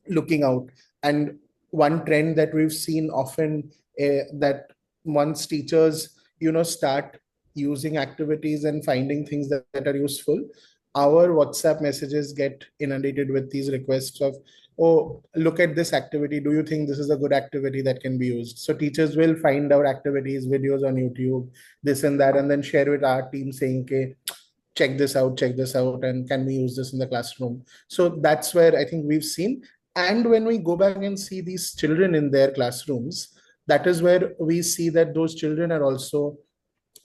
looking out. And one trend that we've seen often, that once teachers start using activities and finding things that are useful, our WhatsApp messages get inundated with these requests of, oh, look at this activity, do you think this is a good activity that can be used? So teachers will find out activities, videos on YouTube, this and that, and then share with our team saying, okay, check this out, and can we use this in the classroom? So that's where I think we've seen. And when we go back and see these children in their classrooms, that is where we see that those children are also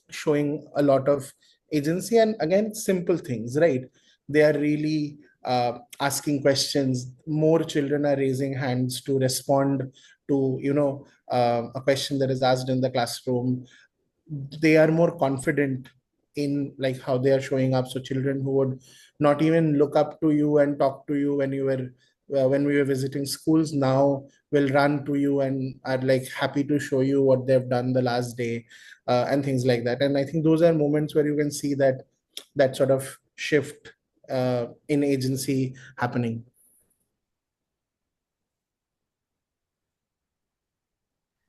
showing a lot of agency. And again, simple things, right? They are really asking questions. More children are raising hands to respond to a question that is asked in the classroom. They are more confident in like how they are showing up. So children who would not even look up to you and talk to you when you were when we were visiting schools, now will run to you and are like happy to show you what they've done the last day, and things like that. And I think those are moments where you can see that sort of shift in agency happening.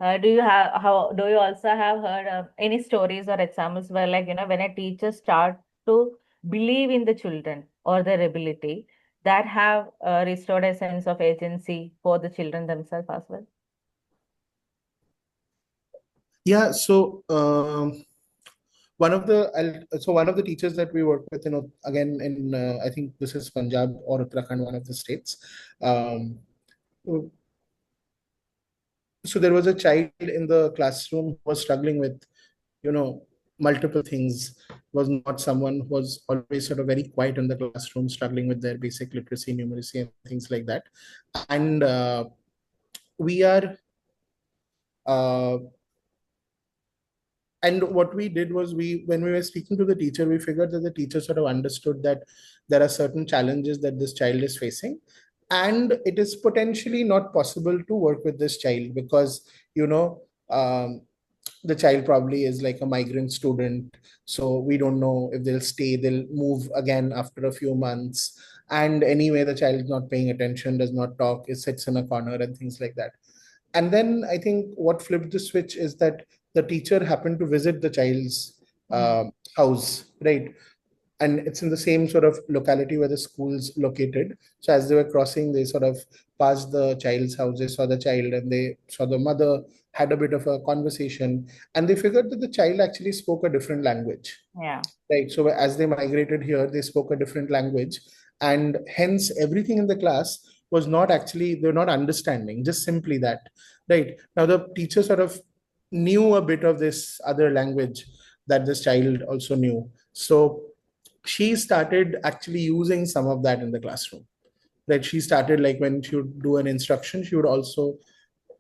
Do you also have heard of any stories or examples where, like, when a teacher start to believe in the children or their ability, that have restored a sense of agency for the children themselves as well? Yeah, so one of the teachers that we work with, again in I think this is Punjab or Uttarakhand, one of the states. So there was a child in the classroom who was struggling with, multiple things. Was not someone who was always sort of very quiet in the classroom, struggling with their basic literacy, numeracy, and things like that. And we are and what we did was, when we were speaking to the teacher, we figured that the teacher sort of understood that there are certain challenges that this child is facing, and it is potentially not possible to work with this child because the child probably is like a migrant student, so we don't know if they'll move again after a few months. And anyway, the child is not paying attention, does not talk, it sits in a corner and things like that. And then I think what flipped the switch is that the teacher happened to visit the child's house, right? And it's in the same sort of locality where the school's located. So as they were crossing, they sort of passed the child's house, they saw the child and they saw the mother, had a bit of a conversation, and they figured that the child actually spoke a different language. Yeah. Right. So as they migrated here, they spoke a different language. And hence everything in the class was not actually, they're not understanding, just simply that. Right. Now the teacher sort of knew a bit of this other language that this child also knew. So she started actually using some of that in the classroom. Right. She started, like, when she would do an instruction, she would also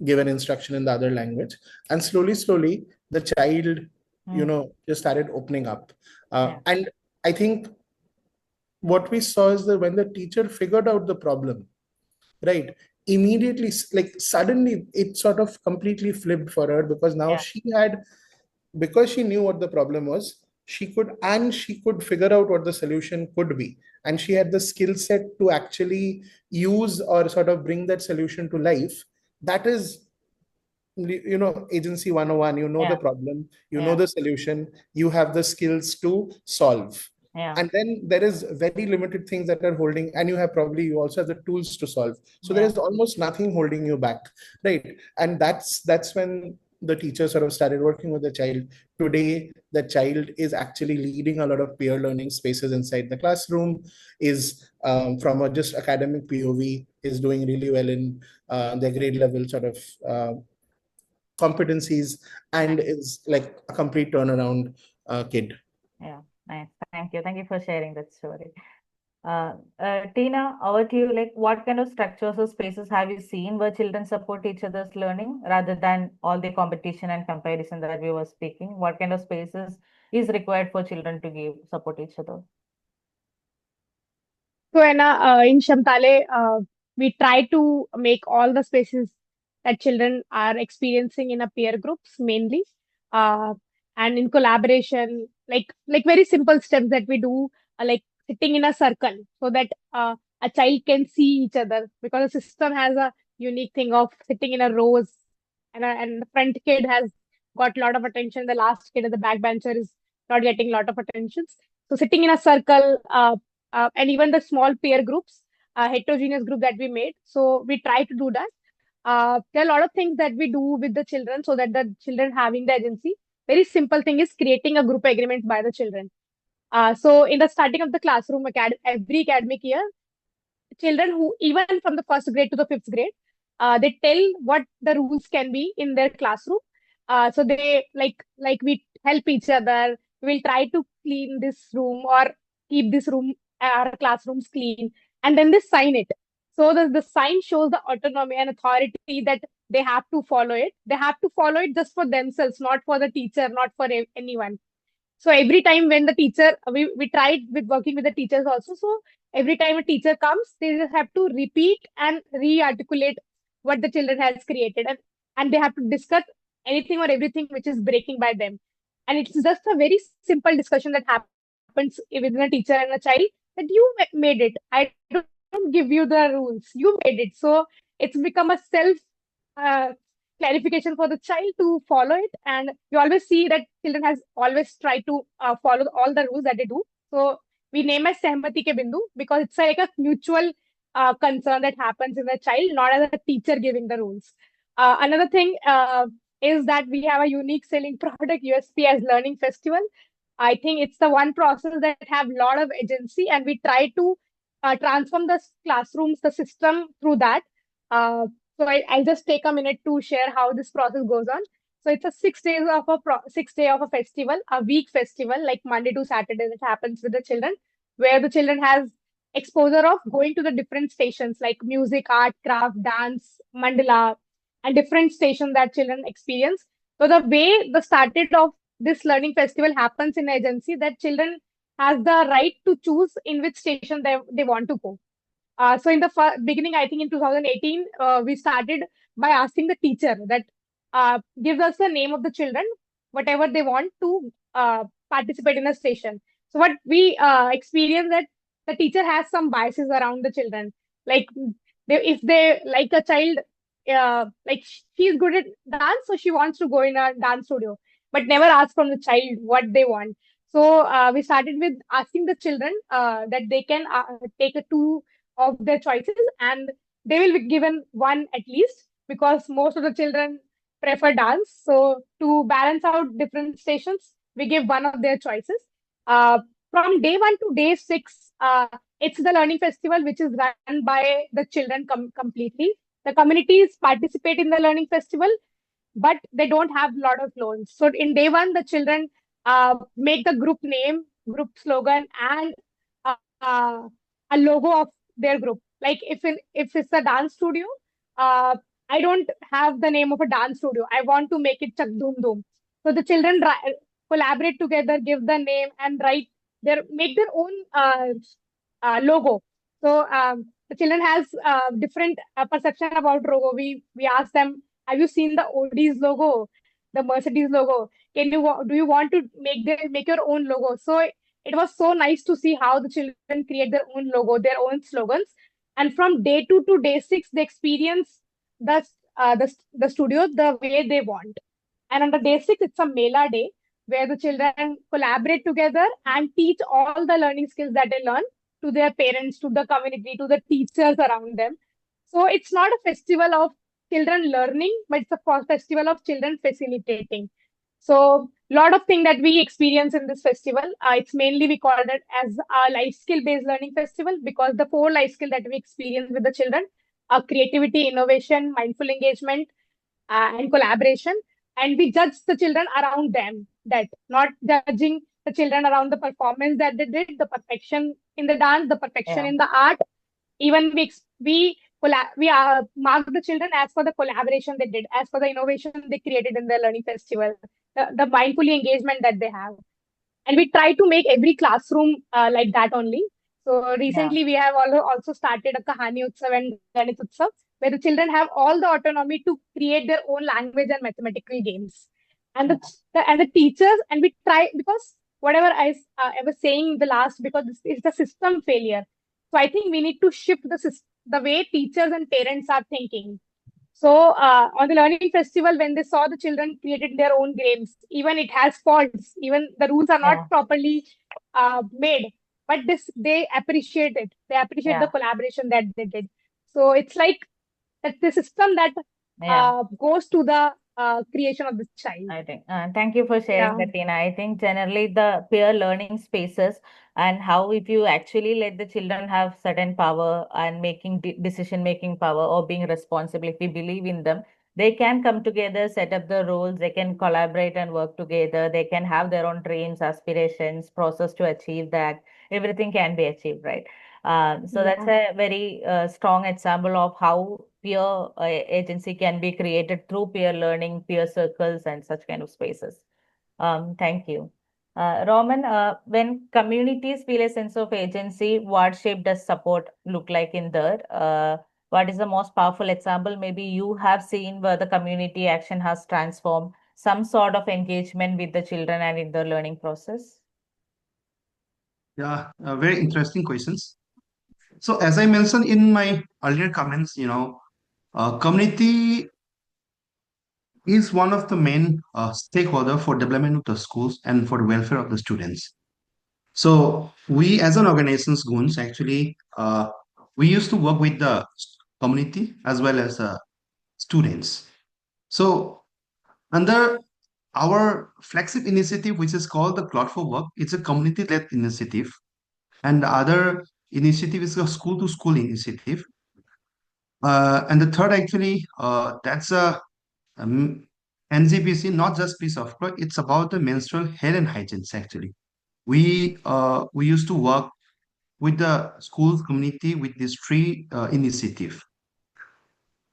give an instruction in the other language. And slowly, the child, just started opening up. And I think what we saw is that when the teacher figured out the problem, right, immediately, like suddenly, it sort of completely flipped for her, because now because she knew what the problem was, she could figure out what the solution could be. And she had the skill set to actually use or sort of bring that solution to life. That is, agency 101. The problem, know the solution, you have the skills to solve. And then there is very limited things that are holding, and you also have the tools to solve. So there is almost nothing holding you back, right? And that's when the teacher sort of started working with the child. Today, the child is actually leading a lot of peer learning spaces inside the classroom, is from a just academic POV, is doing really well in their grade level sort of competencies, and is like a complete turnaround kid. Yeah, nice. Thank you for sharing that story. Tina, over to you. Like, what kind of structures or spaces have you seen where children support each other's learning rather than all the competition and comparison that we were speaking? What kind of spaces is required for children to give support each other? So, Anna, in Shamtale, we try to make all the spaces that children are experiencing in a peer groups mainly, uh, and in collaboration, like very simple steps that we do, like sitting in a circle so that a child can see each other, because the system has a unique thing of sitting in a rows, and the front kid has got a lot of attention, the last kid at the back bencher is not getting a lot of attention. So sitting in a circle, and even the small peer groups, heterogeneous group that we made. So we try to do that. There are a lot of things that we do with the children so that the children having the agency. Very simple thing is creating a group agreement by the children. So in the starting of the classroom, every academic year, children who even from the first grade to the fifth grade, they tell what the rules can be in their classroom. So they like we help each other. We'll try to clean this room or keep this room, our classrooms clean, and then they sign it. So the sign shows the autonomy and authority that they have to follow it. They have to follow it just for themselves, not for the teacher, not for anyone. So every time when the teacher, we tried with working with the teachers also. So every time a teacher comes, they just have to repeat and re-articulate what the children has created, and they have to discuss anything or everything which is breaking by them. And it's just a very simple discussion that happens within a teacher and a child, that you made it. I don't give you the rules. You made it. So it's become a self uh, clarification for the child to follow it. And you always see that children has always tried to follow all the rules that they do. So we name as Sehmati ke Bindu because it's like a mutual concern that happens in the child, not as a teacher giving the rules. Another thing is that we have a unique selling product, USP, as Learning Festival. I think it's the one process that have a lot of agency, and we try to transform the classrooms, the system through that. Uh, so I'll just take a minute to share how this process goes on. So it's a 6 days of a 6 day of a festival, a week festival, like Monday to Saturday that happens with the children, where the children has exposure of going to the different stations like music, art, craft, dance, mandala, and different stations that children experience. So the way the started of this learning festival happens in agency, that children has the right to choose in which station they want to go. So in the beginning, I think in 2018, we started by asking the teacher that gives us the name of the children, whatever they want to participate in a station. So what we experience that the teacher has some biases around the children. Like if they like a child, like she's good at dance, so she wants to go in a dance studio, but never ask from the child what they want. So we started with asking the children that they can take two of their choices, and they will be given one at least, because most of the children prefer dance. So to balance out different stations, we give one of their choices. From day 1 to day 6, it's the learning festival, which is run by the children completely. The communities participate in the learning festival, but they don't have a lot of loans. So in day 1, the children make the group name, group slogan, and a logo of their group. Like if it's a dance studio, I don't have the name of a dance studio. I want to make it Chak Dhoom Dhoom. So the children collaborate together, give the name, and make their own logo. So the children has different perception about logo. We ask them, have you seen the Odis logo, the Mercedes logo? Do you want to make your own logo? So it was so nice to see how the children create their own logo, their own slogans. And from day 2 to day 6, they experience the studio the way they want. And on the day 6, it's a Mela day, where the children collaborate together and teach all the learning skills that they learn to their parents, to the community, to the teachers around them. So it's not a festival of children learning, but it's a festival of children facilitating. So a lot of things that we experience in this festival, it's mainly we call it as a life skill based learning festival, because the 4 life skill that we experience with the children are creativity, innovation, mindful engagement, and collaboration. And we judge the children around them, that not judging the the children around the performance that they did, the perfection in the dance, the perfection Yeah. in the art. Even we mark the children as for the collaboration they did, as for the innovation they created in their learning festival, the mindfully engagement that they have. And we try to make every classroom like that only. So Yeah. recently we have also started a Kahani Utsav and Ganit Utsav, where the children have all the autonomy to create their own language and mathematical games. And the teachers, and we try, because whatever I was saying the last, because this is the system failure. So I think we need to shift the way teachers and parents are thinking. So on the learning festival, when they saw the children created their own games, even it has faults, even the rules are Yeah. not properly made, but this they appreciate it. They appreciate the Yeah. collaboration that they did. So it's like that's the system that Yeah. goes to the creation of the child. I think. Thank you for sharing Yeah. that, Tina. I think generally the peer learning spaces and how if you actually let the children have certain power and making decision making power or being responsible, if we believe in them, they can come together, set up the roles, they can collaborate and work together, they can have their own dreams, aspirations, process to achieve that. Everything can be achieved, right? So that's Yeah. a very strong example of how peer agency can be created through peer learning, peer circles, and such kind of spaces. Thank you. Roman, when communities feel a sense of agency, what shape does support look like in there? What is the most powerful example maybe you have seen where the community action has transformed some sort of engagement with the children and in the learning process? Yeah, very interesting questions. So as I mentioned in my earlier comments, community is one of the main stakeholder for development of the schools and for the welfare of the students. So we as an organization, Guns, actually, we used to work with the community as well as students. So under our flagship initiative, which is called the Cloud for Work, it's a community-led initiative. And the other initiative is a school-to-school initiative. And the third, actually, that's a NGPC, not just piece of cloth. It's about the menstrual health and hygiene. Actually, we used to work with the school community with these three initiative.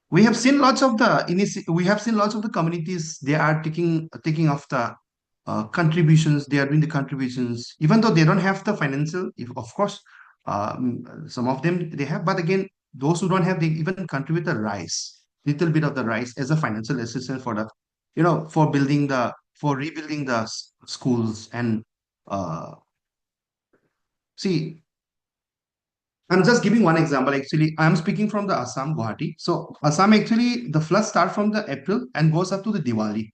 We have seen lots of the communities. They are taking off the contributions. They are doing the contributions, even though they don't have the financial. If of course, some of them they have, but again, those who don't have, they even contribute the rice, little bit of the rice as a financial assistance for the, for rebuilding the schools and see. I'm just giving one example. Actually, I'm speaking from the Assam, Guwahati. So Assam actually the floods start from the April and goes up to the Diwali.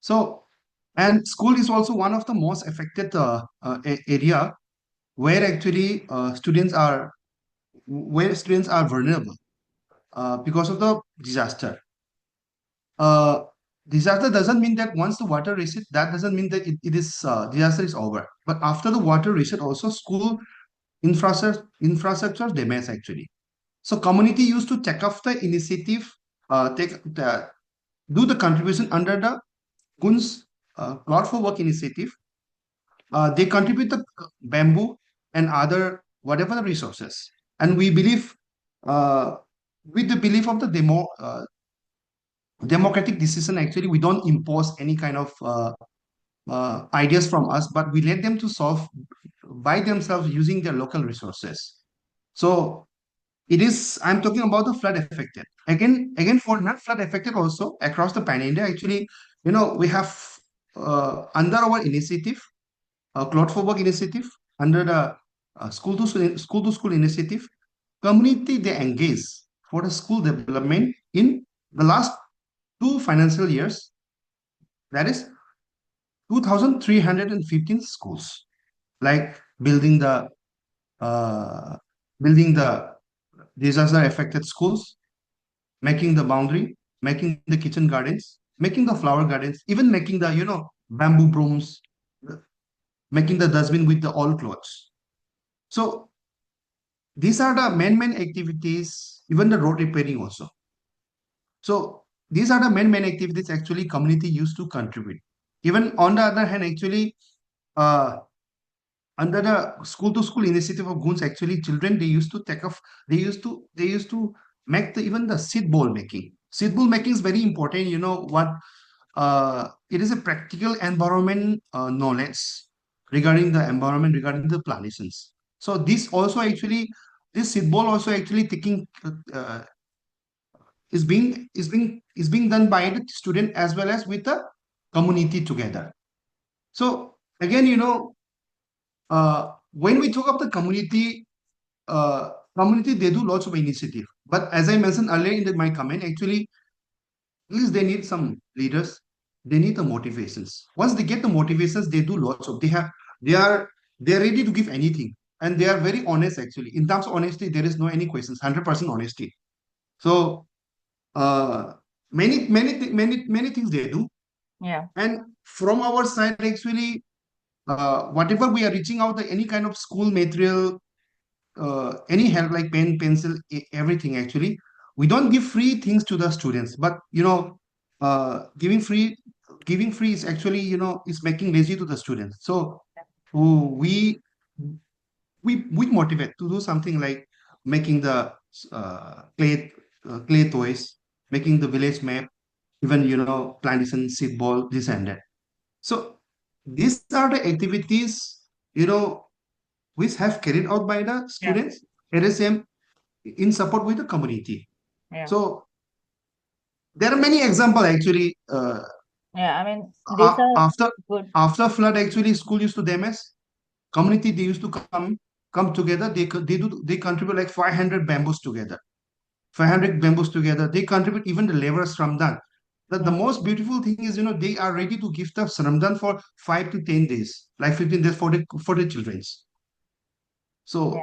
So and school is also one of the most affected area where actually students are vulnerable because of the disaster. Uh, Disaster doesn't mean that once the water recedes, that doesn't mean that it is disaster is over. But after the water recede, also school infrastructure damage actually. So community used to take off the initiative, do the contribution under the Kunz Cloud for Work initiative. They contribute the bamboo and other whatever the resources. And we believe, with the belief of the democratic decision, actually, we don't impose any kind of ideas from us, but we let them to solve by themselves using their local resources. So I'm talking about the flood affected. Again, for not flood affected also across the pan India, actually, we have under our initiative, Cloud for Work initiative, under the school to school initiative, community they engage for the school development in the last 2 financial years. That is 2,315 schools, like uh, building the disaster affected schools, making the boundary, making the kitchen gardens, making the flower gardens, even making the, bamboo brooms, making the dustbin with the old clothes. So these are the main activities, even the road repairing also. So these are the main activities actually community used to contribute. Even on the other hand, actually, under the school to school initiative of Guns, actually children, they used to they used to make even the seed ball making. Seed ball making is very important. You know what? It is a practical environment knowledge regarding the environment, regarding the plantations. So this seed ball also actually taking is being done by the student as well as with the community together. So again, when we talk of the community, they do lots of initiative. But as I mentioned earlier in my comment, actually, at least they need some leaders. They need the motivations. Once they get the motivations, they do lots of. They are ready to give anything, and they are very honest. Actually, in terms of honesty, there is no any questions. 100% honesty. So many things they do. Yeah. And from our side, actually, whatever we are reaching out, any kind of school material, any help like pen, pencil, everything actually. We don't give free things to the students, but giving free is actually is making lazy to the students. So we we motivate to do something like making the clay toys, making the village map, even plantation, seed ball, this and that. So these are the activities which have carried out by the students, RSM, in support with the community. Yeah. So there are many examples actually. Yeah, I mean, these are good. After flood, actually, school used to damage. Community, they used to come together. They contribute like 500 bamboos together. 500 bamboos together. They contribute even the laborers Ramdan. The most beautiful thing is, they are ready to give the Ramdan for 5 to 10 days, like 15 days for the children. So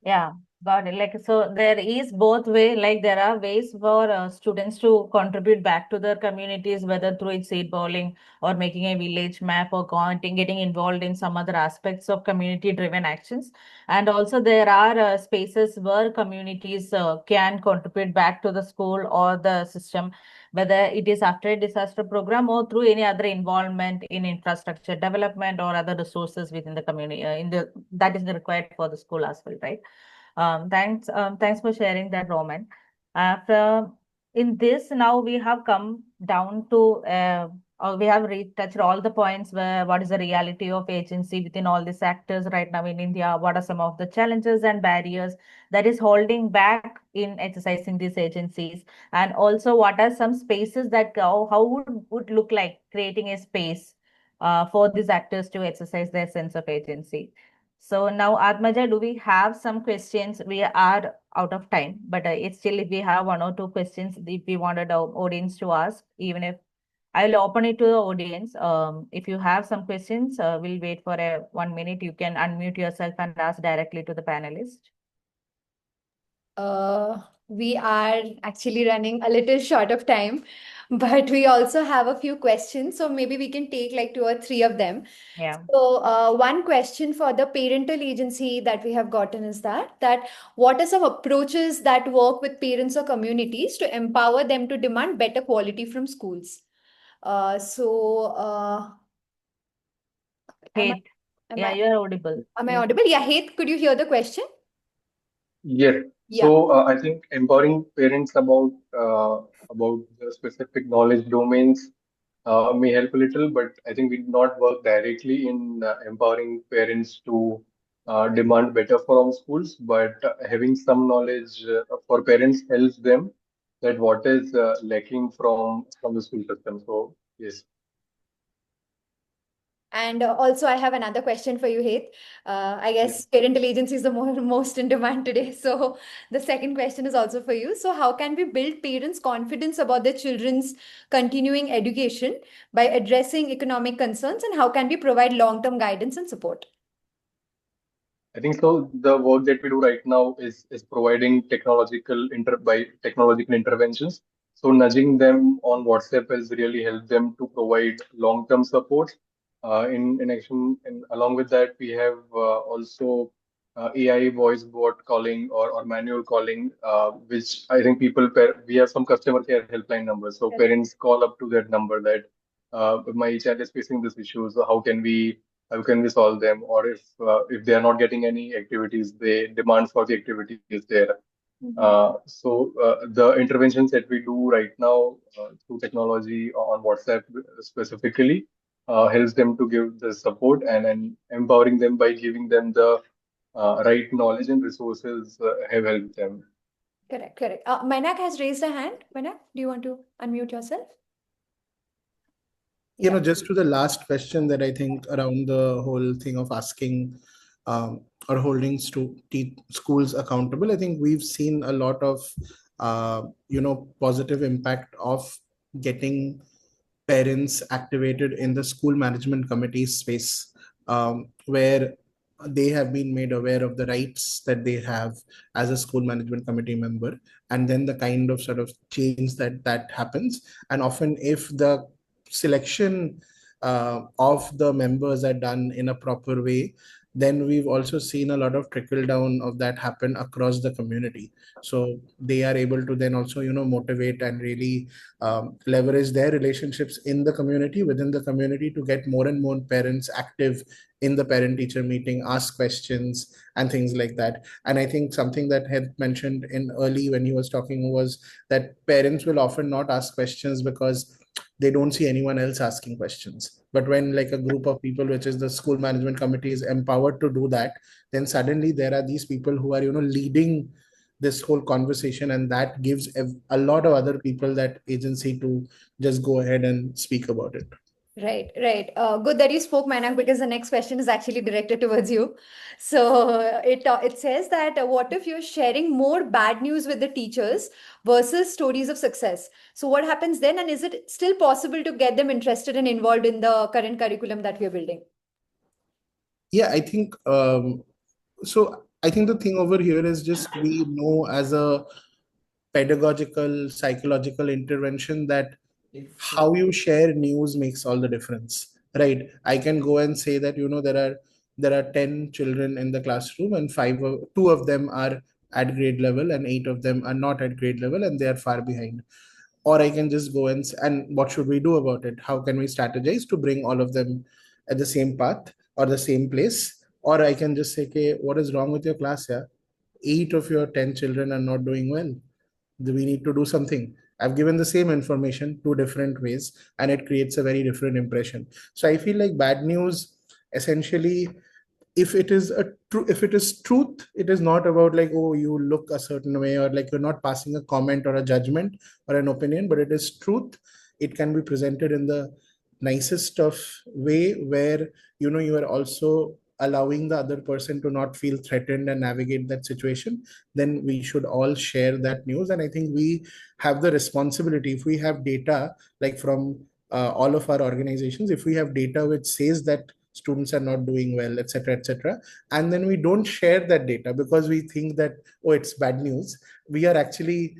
Yeah, got it. Like, so there is both way, like there are ways for students to contribute back to their communities, whether through its seed bowling or making a village map or getting involved in some other aspects of community driven actions. And also there are spaces where communities can contribute back to the school or the system, whether it is after a disaster program or through any other involvement in infrastructure development or other resources within the community, that is required for the school as well, right? Thanks for sharing that, Roman. After in this, now we have come down to, or we have touched all the points where what is the reality of agency within all these sectors right now in India? What are some of the challenges and barriers that is holding back in exercising these agencies? And also, what are some spaces that how would look like creating a space for these actors to exercise their sense of agency? So now, Atmaja, do we have some questions? We are out of time, but it's still if we have one or two questions, if we wanted our audience to ask, even if I'll open it to the audience. If you have some questions, we'll wait for 1 minute. You can unmute yourself and ask directly to the panelist. We are actually running a little short of time, but we also have a few questions. So maybe we can take like 2 or 3 of them. Yeah. So one question for the parental agency that we have gotten is that what are some approaches that work with parents or communities to empower them to demand better quality from schools? Hate. Yeah, you are audible. Am I audible? Yeah, Hate, could you hear the question? Yes. Yeah. So I think empowering parents about the specific knowledge domains may help a little, but I think we did not work directly in empowering parents to demand better from schools. But having some knowledge for parents helps them that what is lacking from the school system. So yes. And also, I have another question for you, Heth. I guess parental agency is the most in demand today. So the second question is also for you. So how can we build parents' confidence about their children's continuing education by addressing economic concerns, and how can we provide long-term guidance and support? I think so. The work that we do right now is providing technological interventions. So nudging them on WhatsApp has really helped them to provide long-term support. In action, and along with that, we have also AI voice bot calling or manual calling, which I think we have some customer care helpline numbers. So parents call up to that number that my child is facing this issue, so how can we solve them? Or if they are not getting any activities, they demand for the activities there. The interventions that we do right now through technology on WhatsApp specifically helps them to give the support and empowering them by giving them the right knowledge and resources have helped them. Correct, correct. Mainak has raised a hand. Mainak, do you want to unmute yourself? Yeah. Just to the last question that I think around the whole thing of asking or holding schools accountable, I think we've seen a lot of positive impact of getting parents activated in the school management committee space, where they have been made aware of the rights that they have as a school management committee member, and then the kind of sort of change that happens. And often, if the selection of the members are done in a proper way, then we've also seen a lot of trickle down of that happen across the community. So they are able to then also motivate and really leverage their relationships in the community, within the community, to get more and more parents active in the parent teacher meeting, ask questions and things like that. And I think something that had mentioned in early when he was talking was that parents will often not ask questions because they don't see anyone else asking questions. But when like a group of people, which is the school management committee, is empowered to do that, then suddenly there are these people who are leading this whole conversation, and that gives a lot of other people that agency to just go ahead and speak about it. Right, right. Good that you spoke, Mainak, because the next question is actually directed towards you. So it says that what if you're sharing more bad news with the teachers versus stories of success? So what happens then, and is it still possible to get them interested and involved in the current curriculum that we're building? Yeah, I think so. I think the thing over here is just we know as a pedagogical, psychological intervention that how you share news makes all the difference, right? I can go and say that there are 10 children in the classroom, and two of them are at grade level and 8 of them are not at grade level and they are far behind. Or I can just go and what should we do about it? How can we strategize to bring all of them at the same path or the same place? Or I can just say, okay, what is wrong with your class? Yeah, 8 of your 10 children are not doing well. We need to do something. I've given the same information two different ways, and it creates a very different impression. So I feel like bad news, essentially, if it is truth, it is not about like, oh, you look a certain way, or like you're not passing a comment or a judgment or an opinion, but it is truth. It can be presented in the nicest of way, where you are also allowing the other person to not feel threatened and navigate that situation. Then we should all share that news. And I think we have the responsibility, if we have data like from all of our organizations, if we have data which says that students are not doing well, etc., and then we don't share that data because we think that, oh, it's bad news, we are actually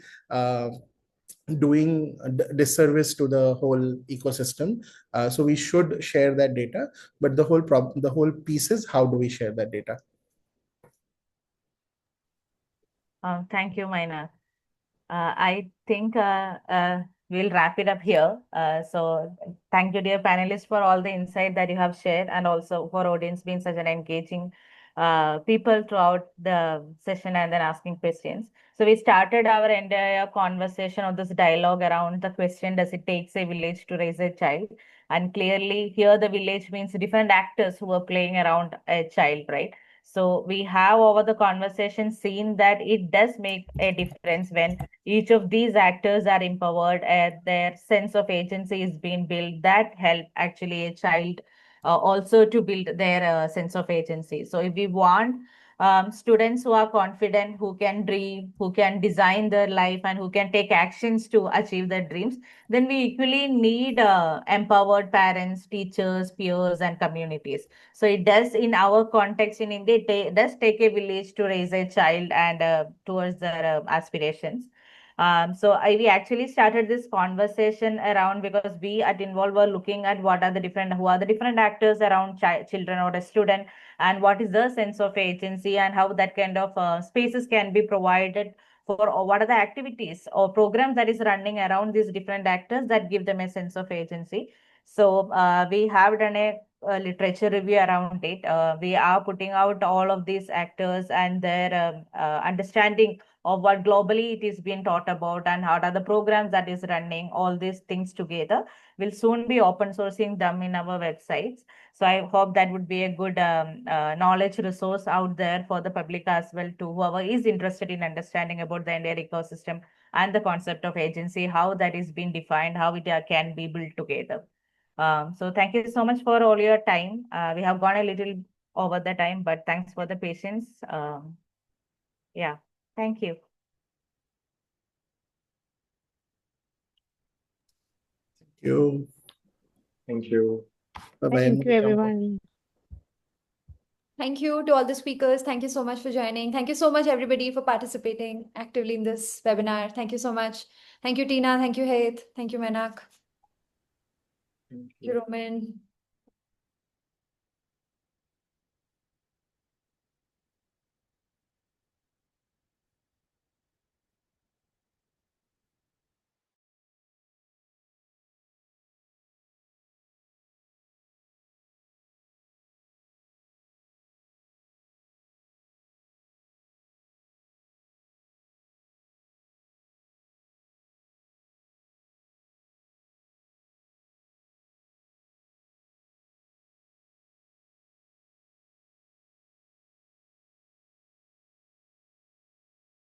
doing a disservice to the whole ecosystem. So we should share that data, but the whole piece is, how do we share that data? Thank you, Maina. I think we'll wrap it up here. So thank you, dear panelists, for all the insight that you have shared, and also for audience being such an engaging people throughout the session and then asking questions. So we started our entire conversation of this dialogue around the question, does it take a village to raise a child? And clearly here the village means different actors who are playing around a child, right? So we have over the conversation seen that it does make a difference when each of these actors are empowered and their sense of agency is being built. That help actually a child also to build their sense of agency. So if we want students who are confident, who can dream, who can design their life, and who can take actions to achieve their dreams, then we equally need empowered parents, teachers, peers, and communities. So it does, in our context in India, it does take a village to raise a child and towards their aspirations. We actually started this conversation around because we at Involve were looking at who are the different actors around children or a student, and what is the sense of agency, and how that kind of spaces can be provided for, or what are the activities or programs that is running around these different actors that give them a sense of agency. So we have done a literature review around it. We are putting out all of these actors and their understanding of what globally it is being taught about and how are the programs that is running, all these things together. We'll soon be open sourcing them in our websites. So I hope that would be a good knowledge resource out there for the public as well, to whoever is interested in understanding about the entire ecosystem and the concept of agency, how that is being defined, how it can be built together. So thank you so much for all your time. We have gone a little over the time, but thanks for the patience. Yeah, thank you. Thank you. Thank you. Bye-bye. Thank you, everyone. Thank you to all the speakers. Thank you so much for joining. Thank you so much, everybody, for participating actively in this webinar. Thank you so much. Thank you, Tina. Thank you, Heth. Thank you, Menak. Thank Thank you, Roman.